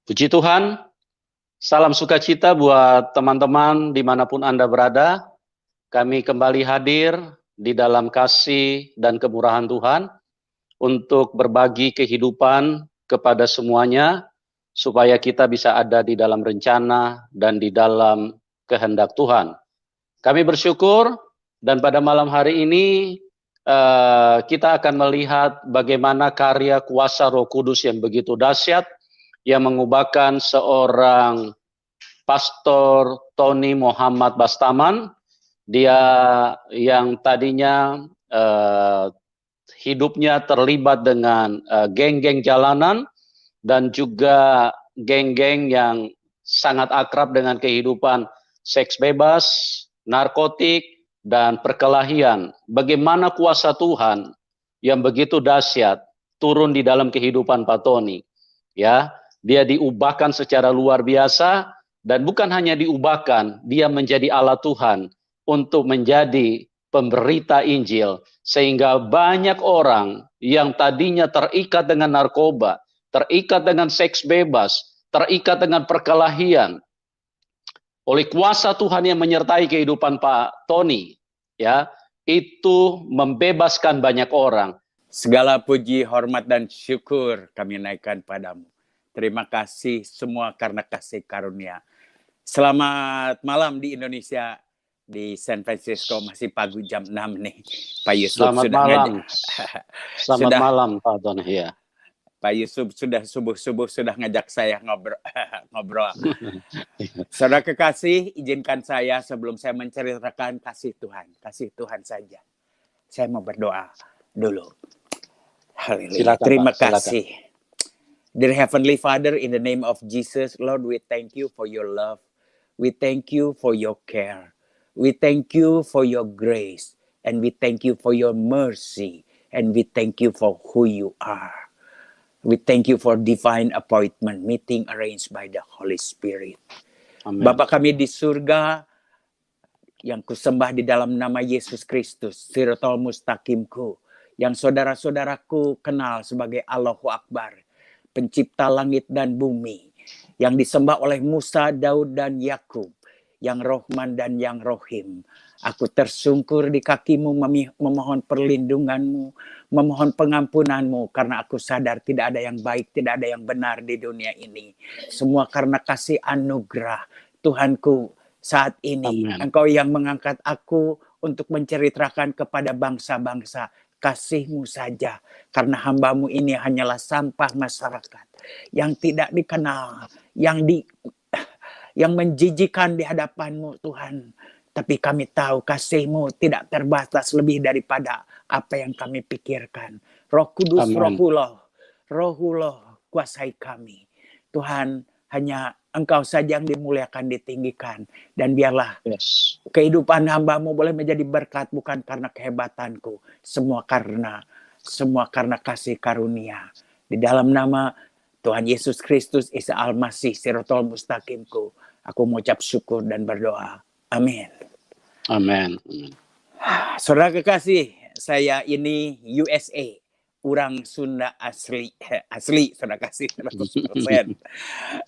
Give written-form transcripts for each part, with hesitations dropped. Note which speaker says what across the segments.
Speaker 1: Puji Tuhan, salam sukacita buat teman-teman dimanapun Anda berada. Kami kembali hadir di dalam kasih dan kemurahan Tuhan untuk berbagi kehidupan kepada semuanya, supaya kita bisa ada di dalam rencana dan di dalam kehendak Tuhan. Kami bersyukur dan pada malam hari ini kita akan melihat bagaimana karya kuasa Roh Kudus yang begitu dahsyat yang mengubahkan seorang Pastor Tony Muhammad Bastaman. Dia yang tadinya hidupnya terlibat dengan geng-geng jalanan dan juga geng-geng yang sangat akrab dengan kehidupan seks bebas, narkotik, dan perkelahian. Bagaimana kuasa Tuhan yang begitu dahsyat turun di dalam kehidupan Pak Tony. Ya, dia diubahkan secara luar biasa, dan bukan hanya diubahkan, dia menjadi alat Tuhan untuk menjadi pemberita Injil, sehingga banyak orang yang tadinya terikat dengan narkoba, terikat dengan seks bebas, terikat dengan perkelahian, oleh kuasa Tuhan yang menyertai kehidupan Pak Tony, ya, itu membebaskan banyak orang.
Speaker 2: Segala puji, hormat, dan syukur kami naikkan padamu. Terima kasih semua karena kasih karunia. Selamat malam di Indonesia, di San Francisco, masih pagi jam 6 nih. Pak Yusuf
Speaker 1: Selamat
Speaker 2: sudah
Speaker 1: malam. Selamat
Speaker 2: sudah,
Speaker 1: malam Pak Tony, ya.
Speaker 2: Pak Yusuf sudah subuh-subuh sudah ngajak saya ngobrol. Saudara kekasih, izinkan saya sebelum saya menceritakan kasih Tuhan saja. Saya mau berdoa dulu. Haleluya. Terima kasih. Dear Heavenly Father, in the name of Jesus, Lord, we thank you for your love. We thank you for your care. We thank you for your grace. And we thank you for your mercy. And we thank you for who you are. We thank you for divine appointment, meeting arranged by the Holy Spirit.
Speaker 1: Amen.
Speaker 2: Bapa kami di surga, yang kusembah di dalam nama Yesus Kristus, Siratul Mustaqimku, yang saudara-saudaraku kenal sebagai Allahu Akbar, pencipta langit dan bumi, yang disembah oleh Musa, Daud, dan Yakub, yang Rohman dan yang Rohim. Aku tersungkur di kakimu, memohon perlindunganmu, memohon pengampunanmu, karena aku sadar tidak ada yang baik, tidak ada yang benar di dunia ini. Semua karena kasih anugerah Tuhanku. Saat ini,
Speaker 1: Amen.
Speaker 2: Engkau yang mengangkat aku untuk menceritakan kepada bangsa-bangsa kasih-Mu saja. Karena hamba-Mu ini hanyalah sampah masyarakat yang tidak dikenal, yang menjijikan di hadapan-Mu, Tuhan. Tapi kami tahu kasih-Mu tidak terbatas lebih daripada apa yang kami pikirkan. Roh Kudus, Rohullah, kuasai kami. Tuhan, hanya Engkau saja yang dimuliakan, ditinggikan. Dan biarlah kehidupan hamba-Mu boleh menjadi berkat, bukan karena kehebatanku. Semua karena kasih karunia. Di dalam nama Tuhan Yesus Kristus, Isa Al-Masih, Siratul Mustaqimku, aku mengucap syukur dan berdoa. Amin.
Speaker 1: Amin.
Speaker 2: Saudara kekasih, saya ini USA. Orang Sunda asli saudara kasih 100%.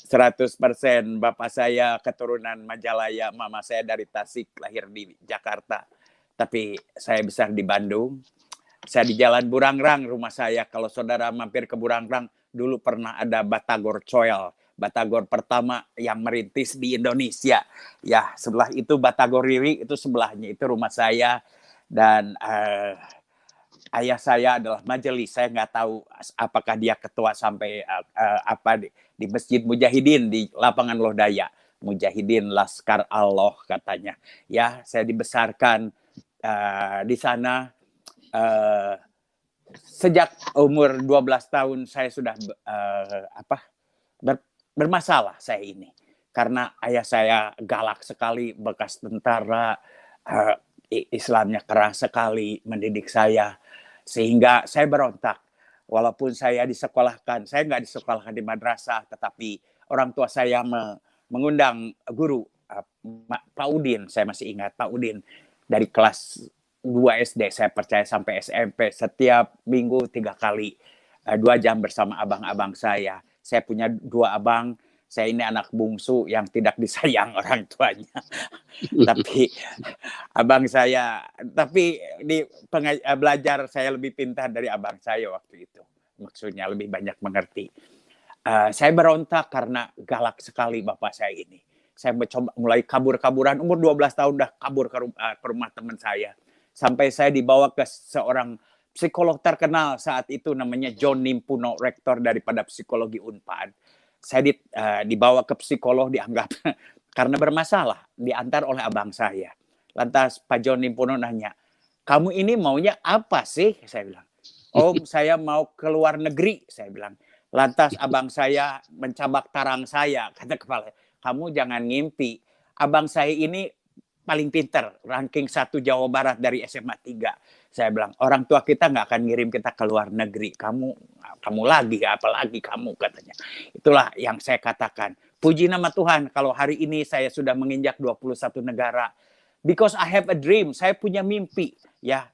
Speaker 2: 100%. Bapak saya keturunan Majalaya, mama saya dari Tasik, lahir di Jakarta. Tapi saya besar di Bandung. Saya di Jalan Burangrang rumah saya. Kalau saudara mampir ke Burangrang, dulu pernah ada Batagor Coil. Batagor pertama yang merintis di Indonesia. Ya, sebelah itu Batagor Riri, itu sebelahnya, itu rumah saya. Dan ayah saya adalah majelis. Saya nggak tahu apakah dia ketua sampai di Masjid Mujahidin di Lapangan Lodaya. Mujahidin Laskar Allah katanya. Ya, saya dibesarkan di sana. Sejak umur 12 tahun saya sudah bermasalah saya ini. Karena ayah saya galak sekali, bekas tentara, Islamnya keras sekali mendidik saya. Sehingga saya berontak. Walaupun saya disekolahkan, saya nggak disekolahkan di madrasah, tetapi orang tua saya mengundang guru, Pak Udin, saya masih ingat Pak Udin, dari kelas 2 SD, saya percaya sampai SMP, setiap minggu 3 kali, 2 jam bersama abang-abang saya. Saya punya 2 abang, Saya ini anak bungsu yang tidak disayang orang tuanya. Tapi belajar saya lebih pintar dari abang saya waktu itu. Maksudnya lebih banyak mengerti. Saya berontak karena galak sekali bapak saya ini. Saya mencoba mulai kabur-kaburan, umur 12 tahun dah kabur ke rumah teman saya. Sampai saya dibawa ke seorang psikolog terkenal saat itu, namanya John Nimpuno, rektor daripada psikologi Unpad. Saya dibawa ke psikolog, dianggap karena bermasalah, diantar oleh abang saya. Lantas Pak John Nimpuno nanya, kamu ini maunya apa sih? Saya bilang, Om, saya mau ke luar negeri, saya bilang. Lantas abang saya mencabak tarang saya, kata kepala, kamu jangan ngimpi. Abang saya ini paling pinter, ranking 1 Jawa Barat dari SMA 3. Saya bilang, orang tua kita nggak akan ngirim kita ke luar negeri. Kamu lagi, apalagi kamu, katanya. Itulah yang saya katakan. Puji nama Tuhan, kalau hari ini saya sudah menginjak 21 negara. Because I have a dream, saya punya mimpi. Ya,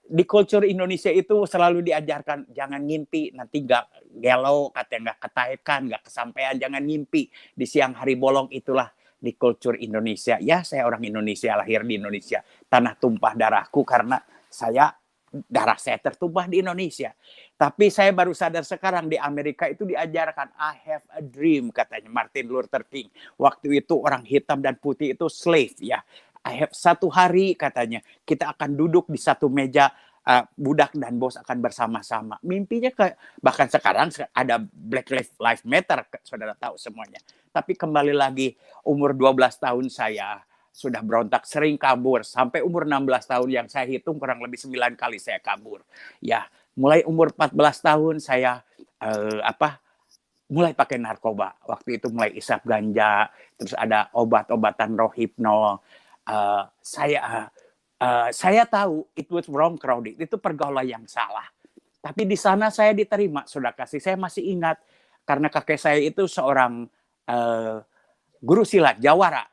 Speaker 2: di culture Indonesia itu selalu diajarkan jangan ngimpi, nanti nggak galau, katanya nggak ketahuan, nggak kesampaian, jangan ngimpi. Di siang hari bolong, itulah di culture Indonesia. Ya, saya orang Indonesia, lahir di Indonesia. Tanah tumpah darahku karena darah saya tertumpah di Indonesia. Tapi saya baru sadar sekarang di Amerika itu diajarkan I have a dream, katanya Martin Luther King. Waktu itu orang hitam dan putih itu slave, ya. Satu hari, katanya, kita akan duduk di satu meja, budak dan bos akan bersama-sama. Mimpinya bahkan sekarang ada Black Lives Matter, saudara tahu semuanya. Tapi kembali lagi, umur 12 tahun saya sudah berontak, sering kabur. Sampai umur 16 tahun yang saya hitung kurang lebih 9 kali saya kabur. Ya, mulai umur 14 tahun saya mulai pakai narkoba. Waktu itu mulai isap ganja, terus ada obat-obatan rohypnol. Saya tahu it was wrong crowded, itu pergaulan yang salah. Tapi di sana saya diterima, saudara kasih. Saya masih ingat karena kakek saya itu seorang guru silat, jawara,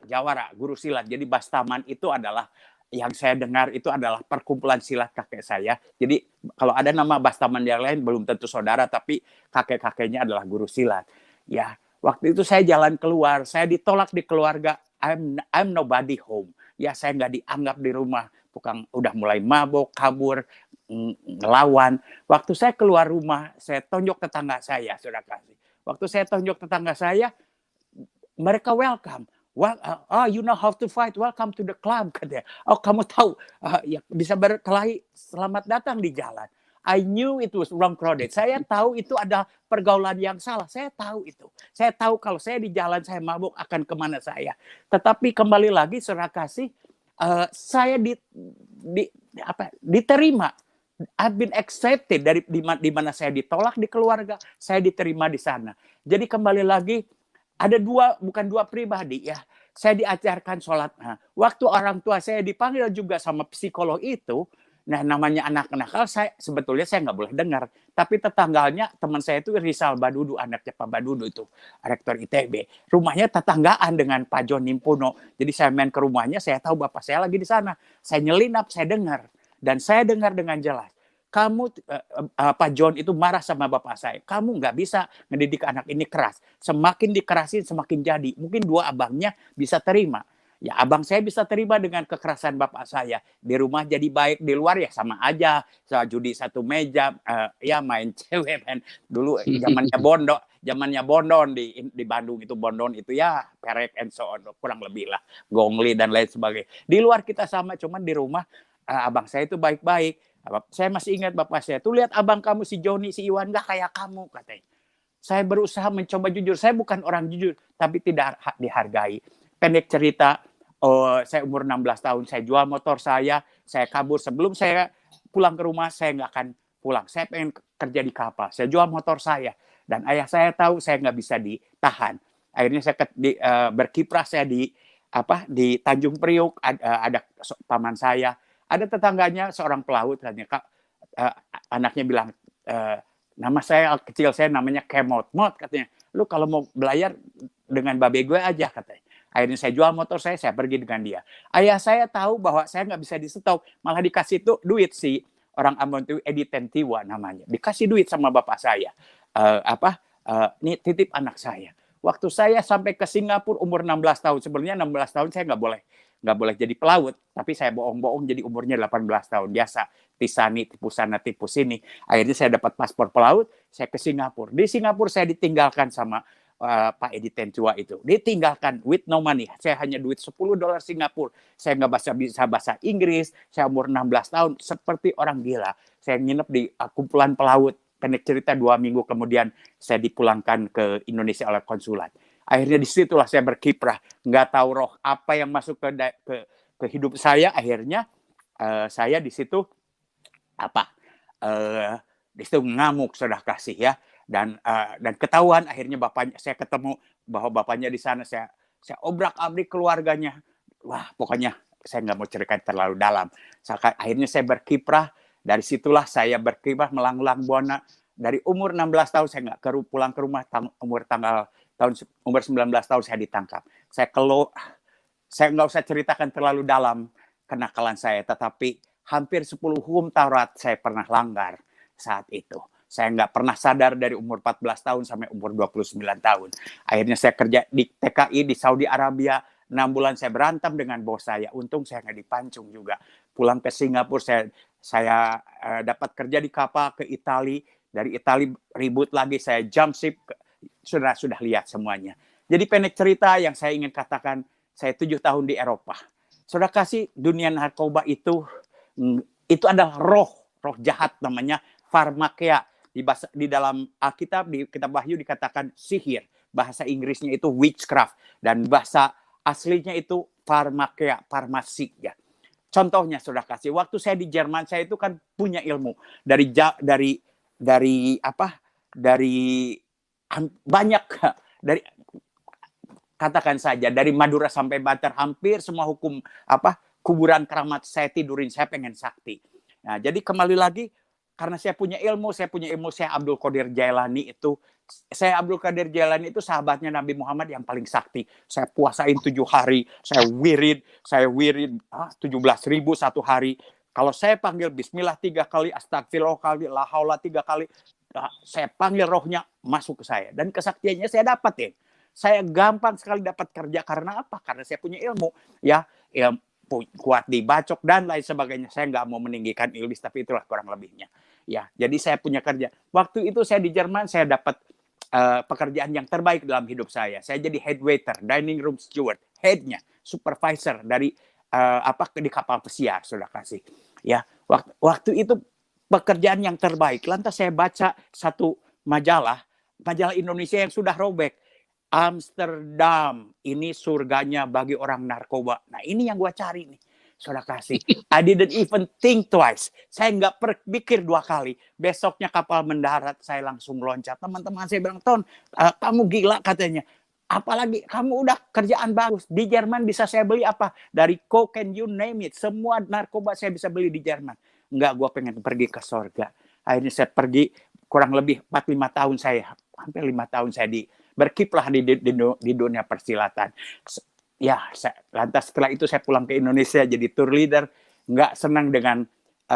Speaker 2: guru silat. Jadi Bastaman itu adalah yang saya dengar itu adalah perkumpulan silat kakek saya. Jadi kalau ada nama Bastaman yang lain belum tentu saudara, tapi kakek-kakeknya adalah guru silat. Ya, waktu itu saya jalan keluar, saya ditolak di keluarga. I'm nobody home. Ya, saya nggak dianggap di rumah. Tukang udah mulai mabok, kabur, ngelawan. Waktu saya keluar rumah, saya tonjok tetangga saya, saudara kasih. Waktu saya tonjok tetangga saya, mereka welcome. Well, you know how to fight. Welcome to the club, katanya. Oh, kamu tahu ya, bisa berkelahi. Selamat datang di jalan. I knew it was wrong crowded. Saya tahu itu ada pergaulan yang salah. Saya tahu itu. Saya tahu kalau saya di jalan saya mabuk akan kemana saya. Tetapi kembali lagi, saudara kasih, saya diterima. I've been accepted di mana saya ditolak di keluarga, saya diterima di sana. Jadi kembali lagi, ada bukan dua pribadi, ya. Saya diajarkan sholat. Nah, waktu orang tua saya dipanggil juga sama psikolog itu, nah namanya anak nakal, sebetulnya saya nggak boleh dengar. Tapi tetangganya, teman saya itu Rizal Badudu, anaknya Pak Badudu itu, rektor ITB. Rumahnya tetanggaan dengan Pak John Nimpuno. Jadi saya main ke rumahnya, saya tahu bapak saya lagi di sana. Saya nyelinap, saya dengar. Dan saya dengar dengan jelas. Kamu, Pak John itu marah sama bapak saya. Kamu nggak bisa ngedidik anak ini keras. Semakin dikerasin, semakin jadi. Mungkin dua abangnya bisa terima. Ya, abang saya bisa terima dengan kekerasan bapak saya. Di rumah jadi baik, di luar ya sama aja. Soal judi satu meja, ya main cewek. Dulu zamannya Bondon di Bandung itu, Bondon itu ya perek and so on. Kurang lebih lah, gongli dan lain sebagainya. Di luar kita sama, cuman di rumah abang saya itu baik-baik. Saya masih ingat bapak saya, tuh lihat abang kamu si Joni, si Iwan, gak kayak kamu, katanya. Saya berusaha mencoba jujur. Saya bukan orang jujur, tapi tidak dihargai. Pendek cerita, saya umur 16 tahun, saya jual motor saya kabur. Sebelum saya pulang ke rumah, saya nggak akan pulang. Saya pengen kerja di kapal. Saya jual motor saya. Dan ayah saya tahu saya nggak bisa ditahan. Akhirnya saya berkiprah saya di Tanjung Priuk, ada paman saya. Ada tetangganya seorang pelaut, katanya, anaknya bilang, nama saya kecil saya namanya Kemot. Mot, katanya, lu kalau mau belayar dengan babe gue aja, katanya. Akhirnya saya jual motor saya pergi dengan dia. Ayah saya tahu bahwa saya nggak bisa di-stop, malah dikasih duit si orang Ambon itu, Edi Tentiwa namanya. Dikasih duit sama bapak saya. Ini titip anak saya. Waktu saya sampai ke Singapura umur 16 tahun, sebenarnya 16 tahun saya nggak boleh jadi pelaut, tapi saya bohong-bohong jadi umurnya 18 tahun. Biasa, tisani, tipu sana, tipu sini. Akhirnya saya dapat paspor pelaut, saya ke Singapura. Di Singapura saya ditinggalkan sama Pak Edi Tentua itu. Ditinggalkan with no money. Saya hanya duit $10 Singapura. Saya nggak bisa bahasa Inggris. Saya umur 16 tahun. Seperti orang gila. Saya nginep di kumpulan pelaut. Pendek cerita 2 minggu kemudian saya dipulangkan ke Indonesia oleh konsulat. Akhirnya disitulah saya berkiprah. Nggak tahu roh apa yang masuk ke hidup saya. Akhirnya saya di situ di situ ngamuk, sudah kasih ya. Dan ketahuan akhirnya bapaknya, saya ketemu bahwa bapaknya di sana, saya obrak-abrik keluarganya. Wah, pokoknya saya nggak mau cerita terlalu dalam. Akhirnya saya berkiprah, dari situlah saya berkiprah melanglang buana. Dari umur 16 tahun saya nggak pulang ke rumah, umur 19 tahun saya ditangkap. Saya nggak usah ceritakan terlalu dalam kenakalan saya, tetapi hampir 10 hukum Taurat saya pernah langgar saat itu. Saya nggak pernah sadar dari umur 14 tahun sampai umur 29 tahun. Akhirnya saya kerja di TKI di Saudi Arabia. 6 bulan saya berantem dengan bos saya. Untung saya nggak dipancung juga. Pulang ke Singapura, saya dapat kerja di kapal ke Italia. Dari Italia ribut lagi, saya jump ship. Sudah lihat semuanya. Jadi pendek cerita yang saya ingin katakan, saya 7 tahun di Eropa. Sudah kasih, dunia narkoba itu adalah roh jahat, namanya farmakea. Di dalam Alkitab, di Kitab Wahyu dikatakan sihir. Bahasa Inggrisnya itu witchcraft. Dan bahasa aslinya itu farmakea, farmasi. Ya. Contohnya sudah kasih. Waktu saya di Jerman, saya itu kan punya ilmu. Dari banyak. Katakan saja, dari Madura sampai Banten, hampir semua hukum kuburan keramat saya tidurin. Saya pengen sakti. Nah, jadi kembali lagi, karena saya punya ilmu, saya Abdul Qadir Jailani itu. Abdul Qadir Jailani itu sahabatnya Nabi Muhammad yang paling sakti. Saya puasain 7 hari, saya wirid 17.000 1 hari. Kalau saya panggil bismillah 3 kali, astagfirullah kali, la haula 3 kali, saya panggil rohnya masuk ke saya. Dan kesaktiannya saya dapatin. Saya gampang sekali dapat kerja karena apa? Karena saya punya ilmu. Ya, kuat dibacok dan lain sebagainya. Saya nggak mau meninggikan iblis, tapi itulah kurang lebihnya. Ya, jadi saya punya kerja. Waktu itu saya di Jerman, saya dapat pekerjaan yang terbaik dalam hidup saya. Saya jadi head waiter, dining room steward, headnya, supervisor dari di kapal pesiar, sudah kasih. Ya, waktu itu pekerjaan yang terbaik. Lantas saya baca satu majalah Indonesia yang sudah robek. Amsterdam, ini surganya bagi orang narkoba. Nah, ini yang gue cari nih, saudara kasih. I didn't even think twice. Saya nggak berpikir 2 kali. Besoknya kapal mendarat, saya langsung loncat. Teman-teman saya bilang, Ton, kamu gila katanya. Apalagi kamu udah kerjaan bagus. Di Jerman bisa saya beli apa? Dari cocaine, you name it. Semua narkoba saya bisa beli di Jerman. Enggak, gue pengen pergi ke surga. Akhirnya saya pergi, kurang lebih 4-5 tahun saya. Hampir 5 tahun saya berkiprah di dunia persilatan. Ya, lantas setelah itu saya pulang ke Indonesia jadi tour leader. Nggak senang dengan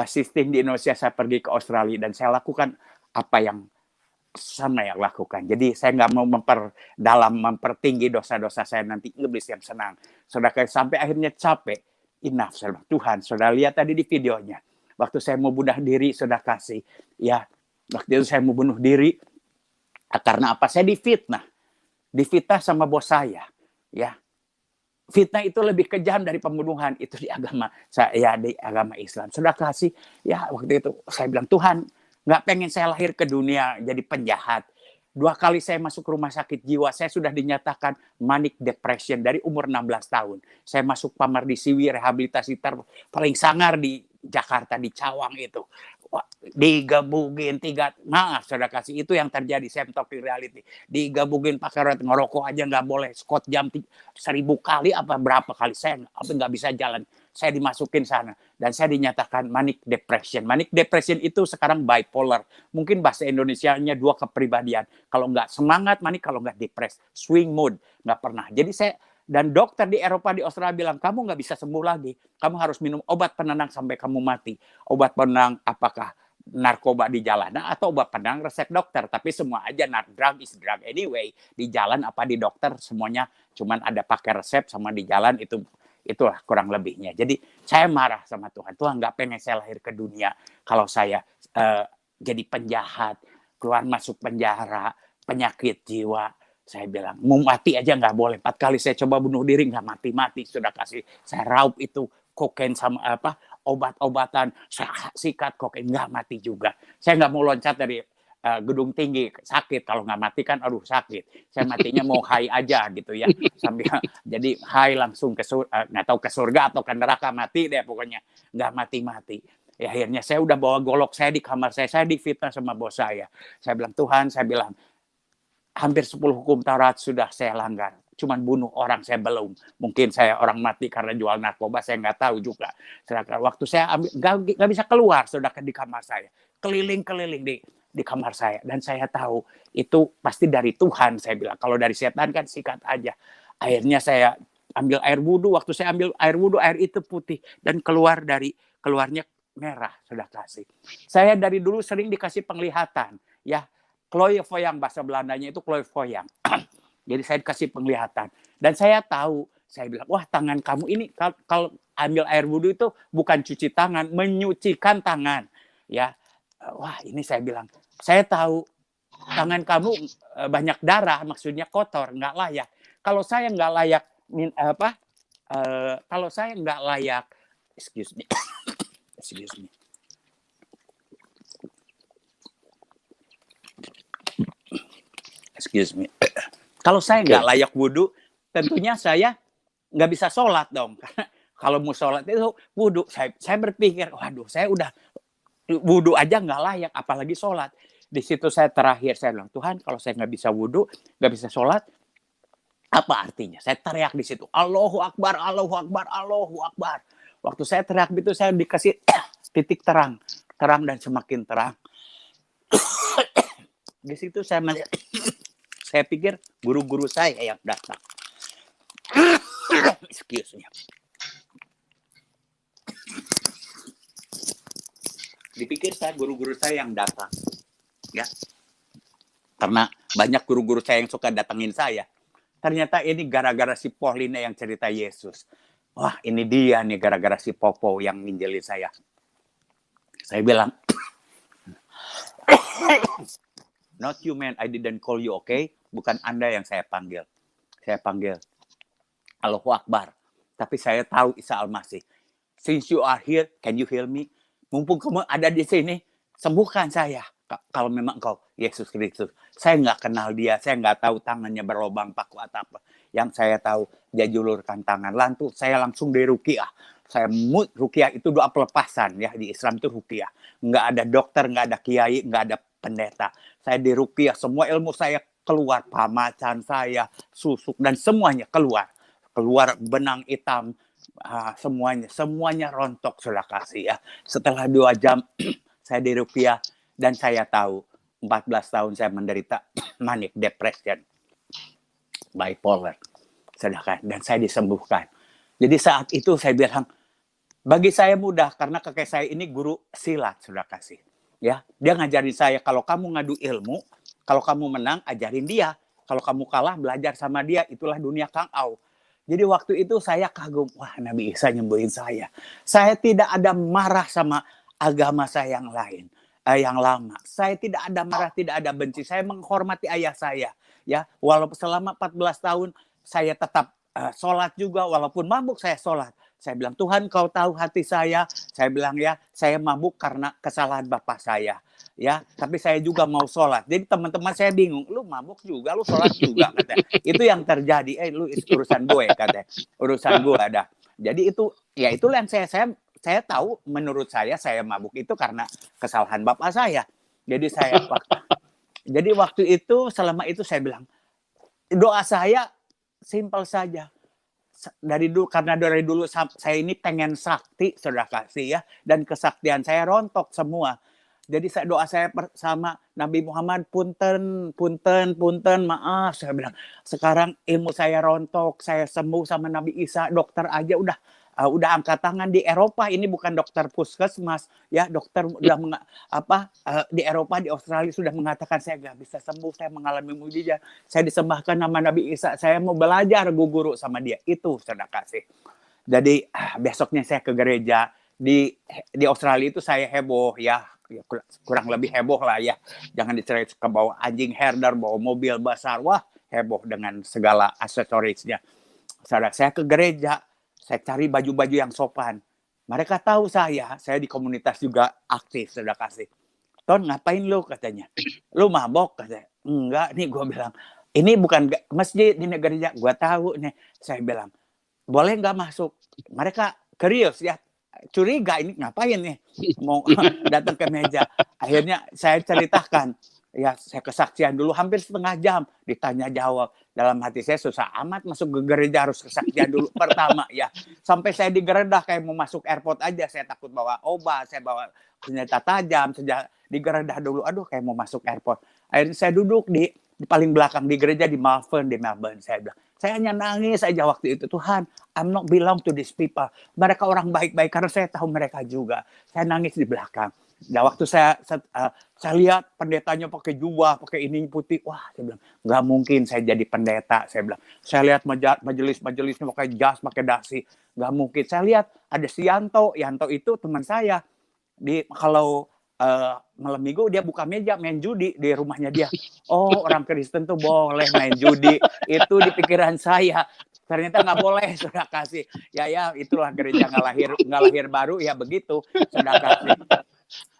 Speaker 2: sistem di Indonesia, saya pergi ke Australia dan saya lakukan apa yang sama yang lakukan. Jadi saya nggak mau mempertinggi dosa-dosa saya, nanti iblis yang senang. Saudara, sampai akhirnya capek. Enough, saudara. Tuhan, saudara lihat tadi di videonya. Waktu saya mau bunuh diri, saudara kasih. Ya, waktu itu saya mau bunuh diri. Karena apa? Saya difitnah sama bos saya. Ya, fitnah itu lebih kejam dari pembunuhan. Itu di agama Islam. Sudah kasih. Ya, waktu itu saya bilang, Tuhan, nggak pengen saya lahir ke dunia jadi penjahat. 2 kali saya masuk rumah sakit jiwa. Saya sudah dinyatakan manic depression dari umur 16 tahun. Saya masuk Pamardisiwi, rehabilitasi paling sangar di Jakarta, di Cawang itu. Digabungin 3, saudara kasih, itu yang terjadi. Saya talking reality. Digabungin pakai roti, ngerokok aja nggak boleh. Scott jam 1000 kali apa berapa kali saya nggak bisa jalan. Saya dimasukin sana dan saya dinyatakan manic depression. Manic depression itu sekarang bipolar. Mungkin bahasa Indonesianya 2 kepribadian. Kalau nggak semangat manic, kalau nggak depres, swing mood, nggak pernah. Jadi dan dokter di Eropa, di Australia bilang, kamu nggak bisa sembuh lagi. Kamu harus minum obat penenang sampai kamu mati. Obat penenang apakah? narkoba di jalanan atau obat penenang resep dokter, tapi semua aja drug is drug anyway, di jalan apa di dokter semuanya cuman ada pakai resep sama di jalan, itulah kurang lebihnya. Jadi saya marah sama Tuhan. Tuhan nggak pengen saya lahir ke dunia kalau saya jadi penjahat, keluar masuk penjara, penyakit jiwa. Saya bilang mau mati aja nggak boleh. 4 kali saya coba bunuh diri nggak mati-mati. Sudah kasih saya raup itu kokain sama obat-obatan, saya sikat kokain nggak mati juga. Saya nggak mau loncat dari gedung tinggi, sakit. Kalau nggak mati kan aduh sakit. Saya matinya mau high aja gitu ya, sambil jadi high langsung ke nggak tahu ke surga atau ke neraka, mati deh pokoknya, nggak mati-mati. Ya, akhirnya saya udah bawa golok saya di kamar saya difitnah sama bos saya. Saya bilang, Tuhan, saya bilang hampir 10 hukum Taurat sudah saya langgar. Cuman bunuh orang saya belum. Mungkin saya orang mati karena jual narkoba, saya nggak tahu juga. Sedangkan waktu saya ambil, nggak bisa keluar, sudah di kamar saya. Keliling-keliling di kamar saya. Dan saya tahu itu pasti dari Tuhan, saya bilang. Kalau dari setan kan sikat aja. Akhirnya saya ambil air wudhu. Waktu saya ambil air wudhu, air itu putih. Dan keluarnya merah, sudah kasih. Saya dari dulu sering dikasih penglihatan. Ya, Kloevoyang, bahasa Belandanya itu Kloevoyang. Jadi saya dikasih penglihatan. Dan saya tahu, saya bilang, wah tangan kamu ini, kalau ambil air wudhu itu bukan cuci tangan, menyucikan tangan. Ya, wah ini saya bilang, saya tahu tangan kamu banyak darah, maksudnya kotor, nggak layak. Kalau saya nggak layak, kalau saya nggak layak, excuse me. Kalau saya nggak layak wudhu, tentunya saya nggak bisa sholat dong. Karena kalau mau sholat itu wudhu. Saya berpikir, waduh, saya udah wudhu aja nggak layak, apalagi sholat. Di situ saya terakhir, saya bilang, Tuhan, kalau saya nggak bisa wudhu, nggak bisa sholat, apa artinya? Saya teriak di situ, Allahu Akbar, Allahu Akbar, Allahu Akbar. Waktu saya teriak itu, saya dikasih titik terang dan semakin terang. Di situ saya melihat, saya pikir guru-guru saya yang datang. Excuse me. Dipikir saya guru-guru saya yang datang. Ya. Karena banyak guru-guru saya yang suka datangin saya. Ternyata ini gara-gara si Paulina yang cerita Yesus. Wah, ini dia nih gara-gara si Popo yang nginjelin saya. Saya bilang, not you man, I didn't call you, okay? Bukan Anda yang saya panggil. Saya panggil Allahu Akbar. Tapi saya tahu Isa Al-Masih. Since you are here, can you heal me? Mumpung kamu ada di sini, sembuhkan saya. Kalau memang engkau Yesus Kristus. Saya nggak kenal dia. Saya nggak tahu tangannya berlobang paku atau apa. Yang saya tahu, dia julurkan tangan. Lantu, saya langsung di ruqyah. Ruqyah itu doa pelepasan. Ya, di Islam itu ruqyah. Nggak ada dokter, nggak ada kiai, nggak ada pendeta. Saya di ruqyah. Semua ilmu saya keluar, pamacan saya, susuk, dan semuanya keluar benang hitam, semuanya rontok, sudah kasih ya. Setelah 2 jam saya di ruqyah dan saya tahu 14 tahun saya menderita manic depression, bipolar, sedangkan dan saya disembuhkan. Jadi saat itu saya bilang, bagi saya mudah karena kakek saya ini guru silat, sudah kasih. Ya, dia ngajarin saya, kalau kamu ngadu ilmu, kalau kamu menang, ajarin dia. Kalau kamu kalah, belajar sama dia. Itulah dunia Kang Au. Jadi waktu itu saya kagum. Wah, Nabi Isa nyembuhin saya. Saya tidak ada marah sama agama saya yang lain. Yang lama. Saya tidak ada marah, tidak ada benci. Saya menghormati ayah saya. Ya, walaupun selama 14 tahun, saya tetap sholat juga. Walaupun mabuk, saya sholat. Saya bilang, Tuhan kau tahu hati saya. Saya bilang ya, saya mabuk karena kesalahan bapak saya. Ya, tapi saya juga mau sholat. Jadi teman-teman saya bingung, lu mabuk juga, lu sholat juga, katanya. Itu yang terjadi. Lu urusan gue, katanya. Urusan gue ada. Jadi itu, ya itulah yang saya tahu. Menurut saya mabuk itu karena kesalahan bapak saya. Jadi jadi waktu itu, selama itu saya bilang, doa saya simpel saja. Karena dari dulu saya ini pengen sakti, saudara kasih ya, dan kesaktian saya rontok semua. Jadi doa saya sama Nabi Muhammad, punten, maaf. Saya bilang, sekarang ilmu saya rontok, saya sembuh sama Nabi Isa, dokter aja udah udah angkat tangan di Eropa. Ini bukan dokter puskesmas, ya dokter udah di Eropa, di Australia sudah mengatakan saya nggak bisa sembuh, saya mengalami mujizat, saya disembahkan nama Nabi Isa, saya mau belajar guru sama dia. Itu saudara kasih. Jadi besoknya saya ke gereja di Australia itu saya heboh ya kurang lebih heboh lah ya. Jangan dicari ke bawa anjing herder, bawa mobil besar, wah heboh dengan segala aksesorisnya. Saudara, saya ke gereja, saya cari baju-baju yang sopan. Mereka tahu saya di komunitas juga aktif, saudara kasih. Ton, ngapain lu katanya? Lu mabok katanya. Enggak, nih gue bilang. Ini bukan masjid, ini gereja. Gue tahu nih. Saya bilang, boleh nggak masuk? Mereka curious ya. Curiga ini ngapain nih? Mau datang ke meja. Akhirnya saya ceritakan. Ya, saya kesaksian dulu hampir setengah jam. Ditanya jawab. Dalam hati saya susah amat masuk ke gereja, harus kesaksian dulu pertama ya. Sampai saya digeledah kayak mau masuk airport aja. Saya takut bawa obat, saya bawa senjata tajam. Sejak digeledah dulu, aduh kayak mau masuk airport. Akhirnya saya duduk di paling belakang di gereja di Melbourne. Saya bilang, saya hanya nangis aja waktu itu. Tuhan, I'm not belong to these people. Mereka orang baik-baik karena saya tahu mereka juga. Saya nangis di belakang. Nah, waktu saya lihat pendetanya pakai jubah, pakai ini putih, wah, saya bilang nggak mungkin saya jadi pendeta. Saya bilang, saya lihat majelisnya pakai jas, pakai dasi, nggak mungkin. Saya lihat ada si Yanto itu teman saya. Kalau malam minggu dia buka meja main judi di rumahnya dia. Oh, orang Kristen tuh boleh main judi. Itu di pikiran saya. Ternyata nggak boleh, saudara kasih. Ya itulah gereja nggak lahir baru ya begitu, saudara kasih.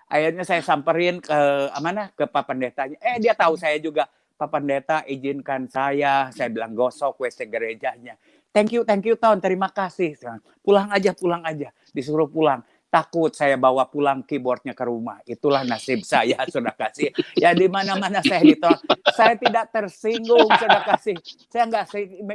Speaker 2: Akhirnya saya samperin ke Pak Pendetanya. Dia tahu saya juga. Pak Pendeta izinkan saya bilang gosok WC gerejanya. Thank you Ton, terima kasih. Pulang aja. Disuruh pulang. Takut saya bawa pulang keyboardnya ke rumah. Itulah nasib saya, saudara kasih. Ya di mana-mana saya ditolak. Saya tidak tersinggung, saudara kasih.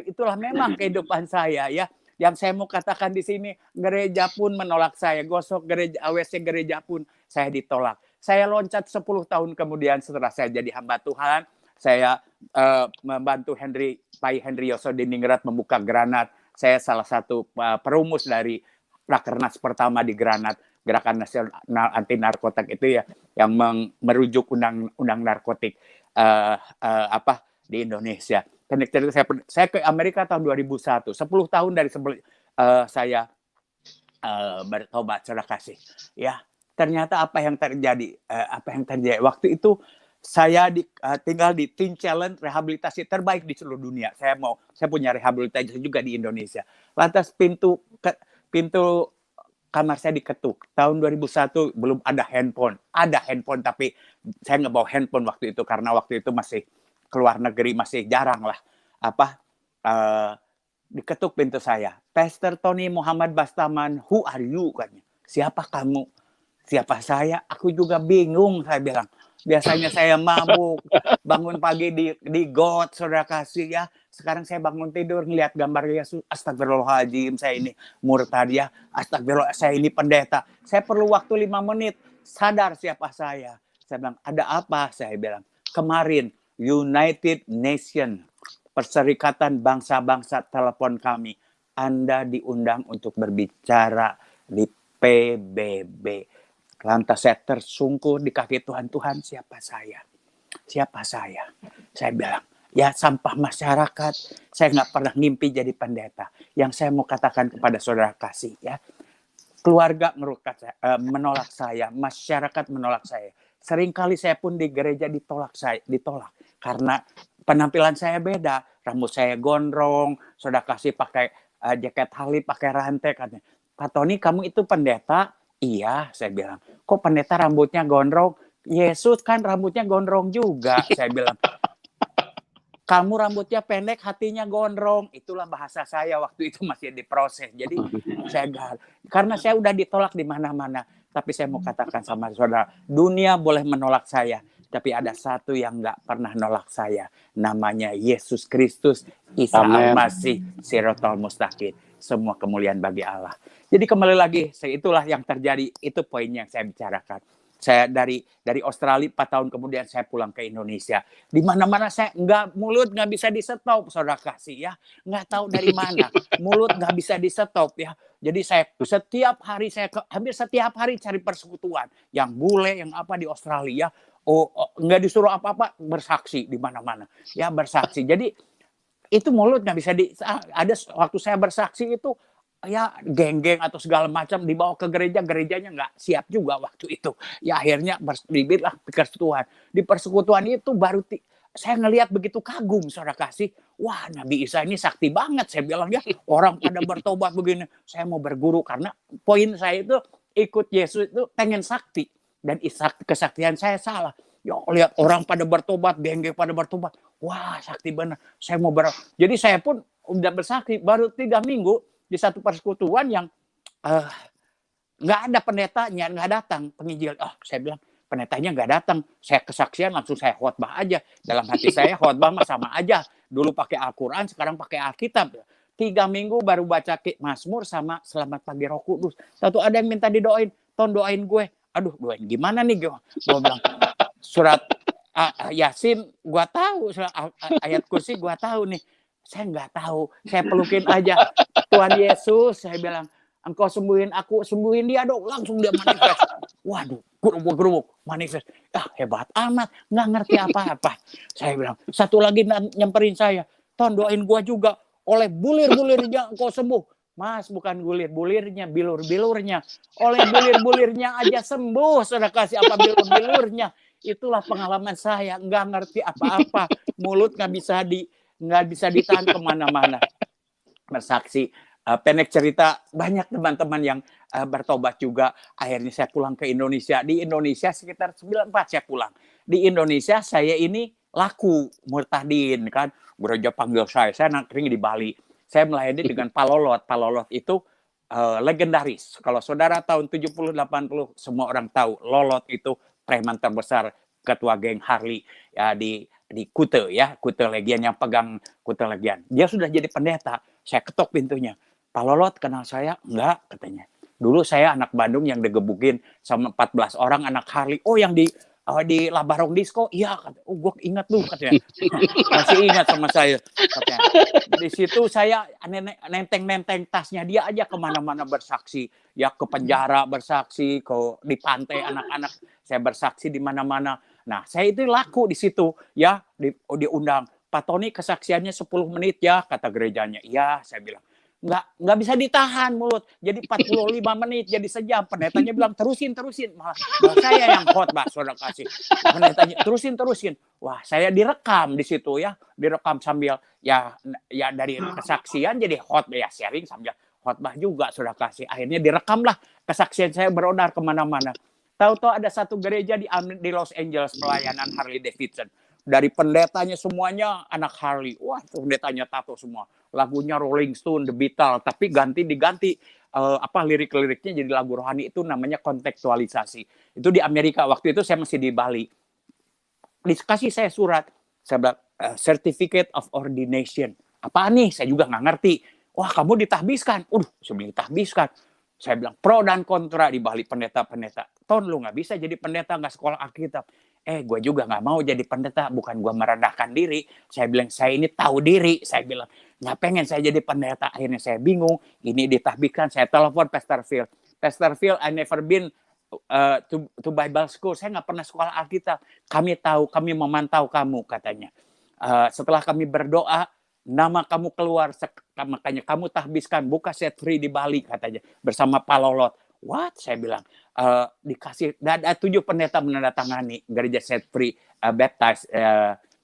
Speaker 2: Itulah memang kehidupan saya ya. Yang saya mau katakan di sini, gereja pun menolak saya. Gosok WC gereja pun saya ditolak. Saya loncat 10 tahun kemudian setelah saya jadi hamba Tuhan. Saya membantu Pak Henry Yosodiningrat membuka Granat. Saya salah satu perumus dari Rakernas pertama di Granat, Gerakan Nasional Anti Narkotik itu ya, yang merujuk undang narkotik di Indonesia. Saya ke Amerika tahun 2001, 10 tahun dari sebelum saya bertobat, saudara kasih. Ya, ternyata apa yang terjadi waktu itu saya tinggal di Teen Challenge, rehabilitasi terbaik di seluruh dunia. Saya punya rehabilitasi juga di Indonesia. Lantas pintu kamar saya diketuk. Tahun 2001 belum ada handphone. Ada handphone tapi saya nggak bawa handphone waktu itu karena waktu itu masih keluar negeri, masih jarang lah. Diketuk pintu saya. Pastor Tony Muhammad Bastaman, who are you? Katanya. Siapa kamu? Siapa saya? Aku juga bingung, saya bilang. Biasanya saya mabuk, bangun pagi di got, saudara kasih ya. Sekarang saya bangun tidur, ngelihat gambar Yesus. Astagfirullahaladzim, saya ini murtad ya. Astagfirullah, saya ini pendeta. Saya perlu waktu 5 menit, sadar siapa saya. Saya bilang, ada apa? Saya bilang, kemarin United Nations, Perserikatan Bangsa-Bangsa telepon kami. Anda diundang untuk berbicara di PBB. Lantas saya tersungkur di kaki Tuhan. Tuhan, siapa saya? Siapa saya? Saya bilang, ya sampah masyarakat. Saya nggak pernah ngimpi jadi pendeta. Yang saya mau katakan kepada saudara kasih ya. Keluarga menolak saya. Masyarakat menolak saya. Seringkali saya pun di gereja ditolak. Karena penampilan saya beda. Rambut saya gondrong. Saudara kasih pakai jaket halip, pakai rantai. Katanya, Pak Tony, kamu itu pendeta? Iya, saya bilang. Kok pendeta rambutnya gondrong? Yesus kan rambutnya gondrong juga, saya bilang. Kamu rambutnya pendek, hatinya gondrong. Itulah bahasa saya waktu itu masih diproses. Jadi karena saya udah ditolak di mana-mana. Tapi saya mau katakan sama saudara, dunia boleh menolak saya. Tapi ada satu yang nggak pernah nolak saya. Namanya Yesus Kristus, Isa Al-Masih, Siratal Mustaqim. Semua kemuliaan bagi Allah. Jadi kembali lagi, itulah yang terjadi. Itu poin yang saya bicarakan. Saya dari Australia 4 tahun kemudian saya pulang ke Indonesia. Di mana-mana saya mulut nggak bisa di stop, saudara kasih ya. Nggak tahu dari mana. Mulut nggak bisa di stop ya. Jadi saya setiap hari hampir setiap hari cari persekutuan, yang bule, yang apa di Australia. Nggak disuruh apa-apa, bersaksi di mana-mana. Ya bersaksi. Jadi itu mulut nggak bisa ada waktu saya bersaksi itu ya geng-geng atau segala macam dibawa ke gereja, gerejanya nggak siap juga waktu itu. Ya akhirnya bibitlah persekutuan. Di persekutuan itu baru saya ngelihat begitu kagum, saudara kasih. Wah, Nabi Isa ini sakti banget. Saya bilang ya, orang pada bertobat begini. Saya mau berguru karena poin saya itu ikut Yesus itu pengen sakti. Dan kesaktian saya salah. Ya lihat orang pada bertobat, geng-geng pada bertobat. Wah, sakti benar. Saya mau Jadi saya pun udah bersaksi baru 3 minggu di satu persekutuan yang nggak ada pendetanya, nggak datang penginjil. Saya bilang pendetanya nggak datang. Saya kesaksian langsung saya khotbah aja. Dalam hati saya khotbah mah sama aja. Dulu pakai Al-Quran, sekarang pakai Alkitab. 3 minggu baru baca Mazmur sama Selamat Pagi Roh Kudus. Satu ada yang minta didoain, Ton doain gue. Aduh, doain gimana nih gue? Gue bilang surat Yasin gue tahu, ayat kursi gue tahu nih. Saya nggak tahu, saya pelukin aja. Tuhan Yesus, saya bilang, Engkau sembuhin aku, sembuhin dia dong. Langsung dia manifest. Waduh, gerubuk manifest. Hebat amat, nggak ngerti apa-apa. Saya bilang, satu lagi nyamperin saya, Ton doain gue juga. Oleh bulir-bulirnya engkau sembuh. Mas, bukan bulir-bulirnya, bilur-bilurnya. Oleh bulir-bulirnya aja sembuh. Saudara kasih apa bilur-bilurnya. Itulah pengalaman saya. Nggak ngerti apa-apa. Mulut nggak bisa ditahan kemana-mana. Bersaksi. Pendek cerita, banyak teman-teman yang bertobat juga. Akhirnya saya pulang ke Indonesia. Di Indonesia sekitar 94 saya pulang. Di Indonesia saya ini laku murtadin kan. Gereja panggil saya nangkring di Bali. Saya melayani dengan Palolot. Palolot itu legendaris. Kalau saudara tahun 70-80 semua orang tahu. Lolot itu preman terbesar, ketua geng Harley ya, di Kute ya, Kute Legian yang pegang Kute Legian. Dia sudah jadi pendeta. Saya ketok pintunya. Palolot kenal saya? Enggak, katanya. Dulu saya anak Bandung yang digebukin sama 14 orang anak Harley. Oh, yang di Labarong Disco? Iya, katanya. Oh, gue ingat tuh, katanya. Masih ingat sama saya, katanya. Di situ saya nenteng tasnya dia aja kemana-mana bersaksi. Ya ke penjara bersaksi, di pantai anak-anak saya bersaksi di mana-mana. Nah, saya itu laku di situ ya, diundang. Pak Tony kesaksiannya 10 menit ya, kata gerejanya. Iya, saya bilang. Nggak bisa ditahan mulut. Jadi 45 menit, jadi sejam. Pendetanya bilang terusin. Malah saya yang khotbah, saudara kasih. Pendetanya terusin. Wah, saya direkam di situ ya. Direkam sambil ya dari kesaksian jadi ya sharing sambil khotbah juga, saudara kasih. Akhirnya direkamlah kesaksian saya berodar kemana-mana. Tahu-tahu ada satu gereja di Los Angeles pelayanan Harley Davidson. Dari pendetanya semuanya anak Harley. Wah, pendetanya tato semua. Lagunya Rolling Stone, The Beatles, tapi diganti lirik-liriknya jadi lagu rohani. Itu namanya kontekstualisasi. Itu di Amerika. Waktu itu saya masih di Bali. Dikasih saya surat. Saya bilang, Certificate of Ordination. Apaan nih? Saya juga nggak ngerti. Wah, kamu ditahbiskan. Saya bilang ditahbiskan. Saya bilang pro dan kontra di Bali pendeta-pendeta. Ton, lu nggak bisa jadi pendeta, nggak sekolah Alkitab. Gue juga nggak mau jadi pendeta. Bukan gue merendahkan diri. Saya bilang, saya ini tahu diri. Saya bilang, nggak pengen saya jadi pendeta. Akhirnya saya bingung. Ini ditahbiskan. Saya telepon Pastor Phil. Pastor Phil, I never been to Bible school. Saya nggak pernah sekolah Alkitab. Kami memantau kamu, katanya. Setelah kami berdoa, nama kamu keluar, makanya kamu tahbiskan, buka set free di Bali, katanya, bersama Palolot. What? Saya bilang, dikasih, ada 7 pendeta menandatangani gereja set free baptized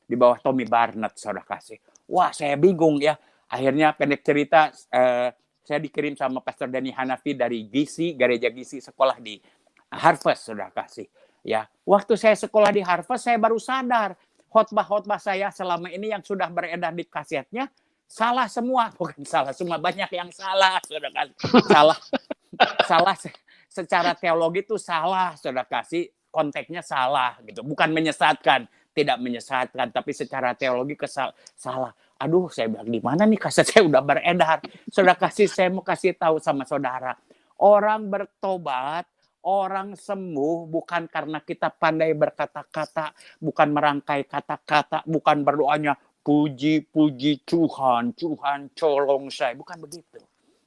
Speaker 2: di bawah Tommy Barnett, saudara kasih. Wah, saya bingung ya. Akhirnya pendek cerita, saya dikirim sama Pastor Dani Hanafi dari gereja Gisi, sekolah di Harvest, saudara kasih. Ya, waktu saya sekolah di Harvest, saya baru sadar khotbah saya selama ini yang sudah beredar di kasetnya salah semua. Bukan salah semua, banyak yang salah, saudara kasih. Salah secara teologi itu salah, saudara kasih, konteksnya salah gitu. Bukan menyesatkan, tidak menyesatkan, tapi secara teologi salah. Aduh, saya bilang di mana nih kaset saya udah beredar. Saudara kasih, saya mau kasih tahu sama saudara. Orang bertobat, orang sembuh bukan karena kita pandai berkata-kata, bukan merangkai kata-kata, bukan berdoanya puji Tuhan, colong saya, bukan begitu.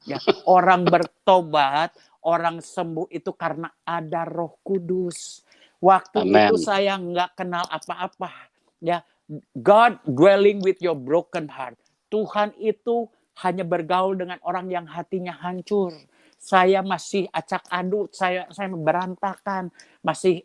Speaker 2: Ya, orang bertobat, orang sembuh itu karena ada Roh Kudus. Waktu itu
Speaker 1: Amen.
Speaker 2: saya nggak kenal apa-apa. Ya, God dwelling with your broken heart. Tuhan itu hanya bergaul dengan orang yang hatinya hancur. Saya masih acak aduk, saya berantakan, masih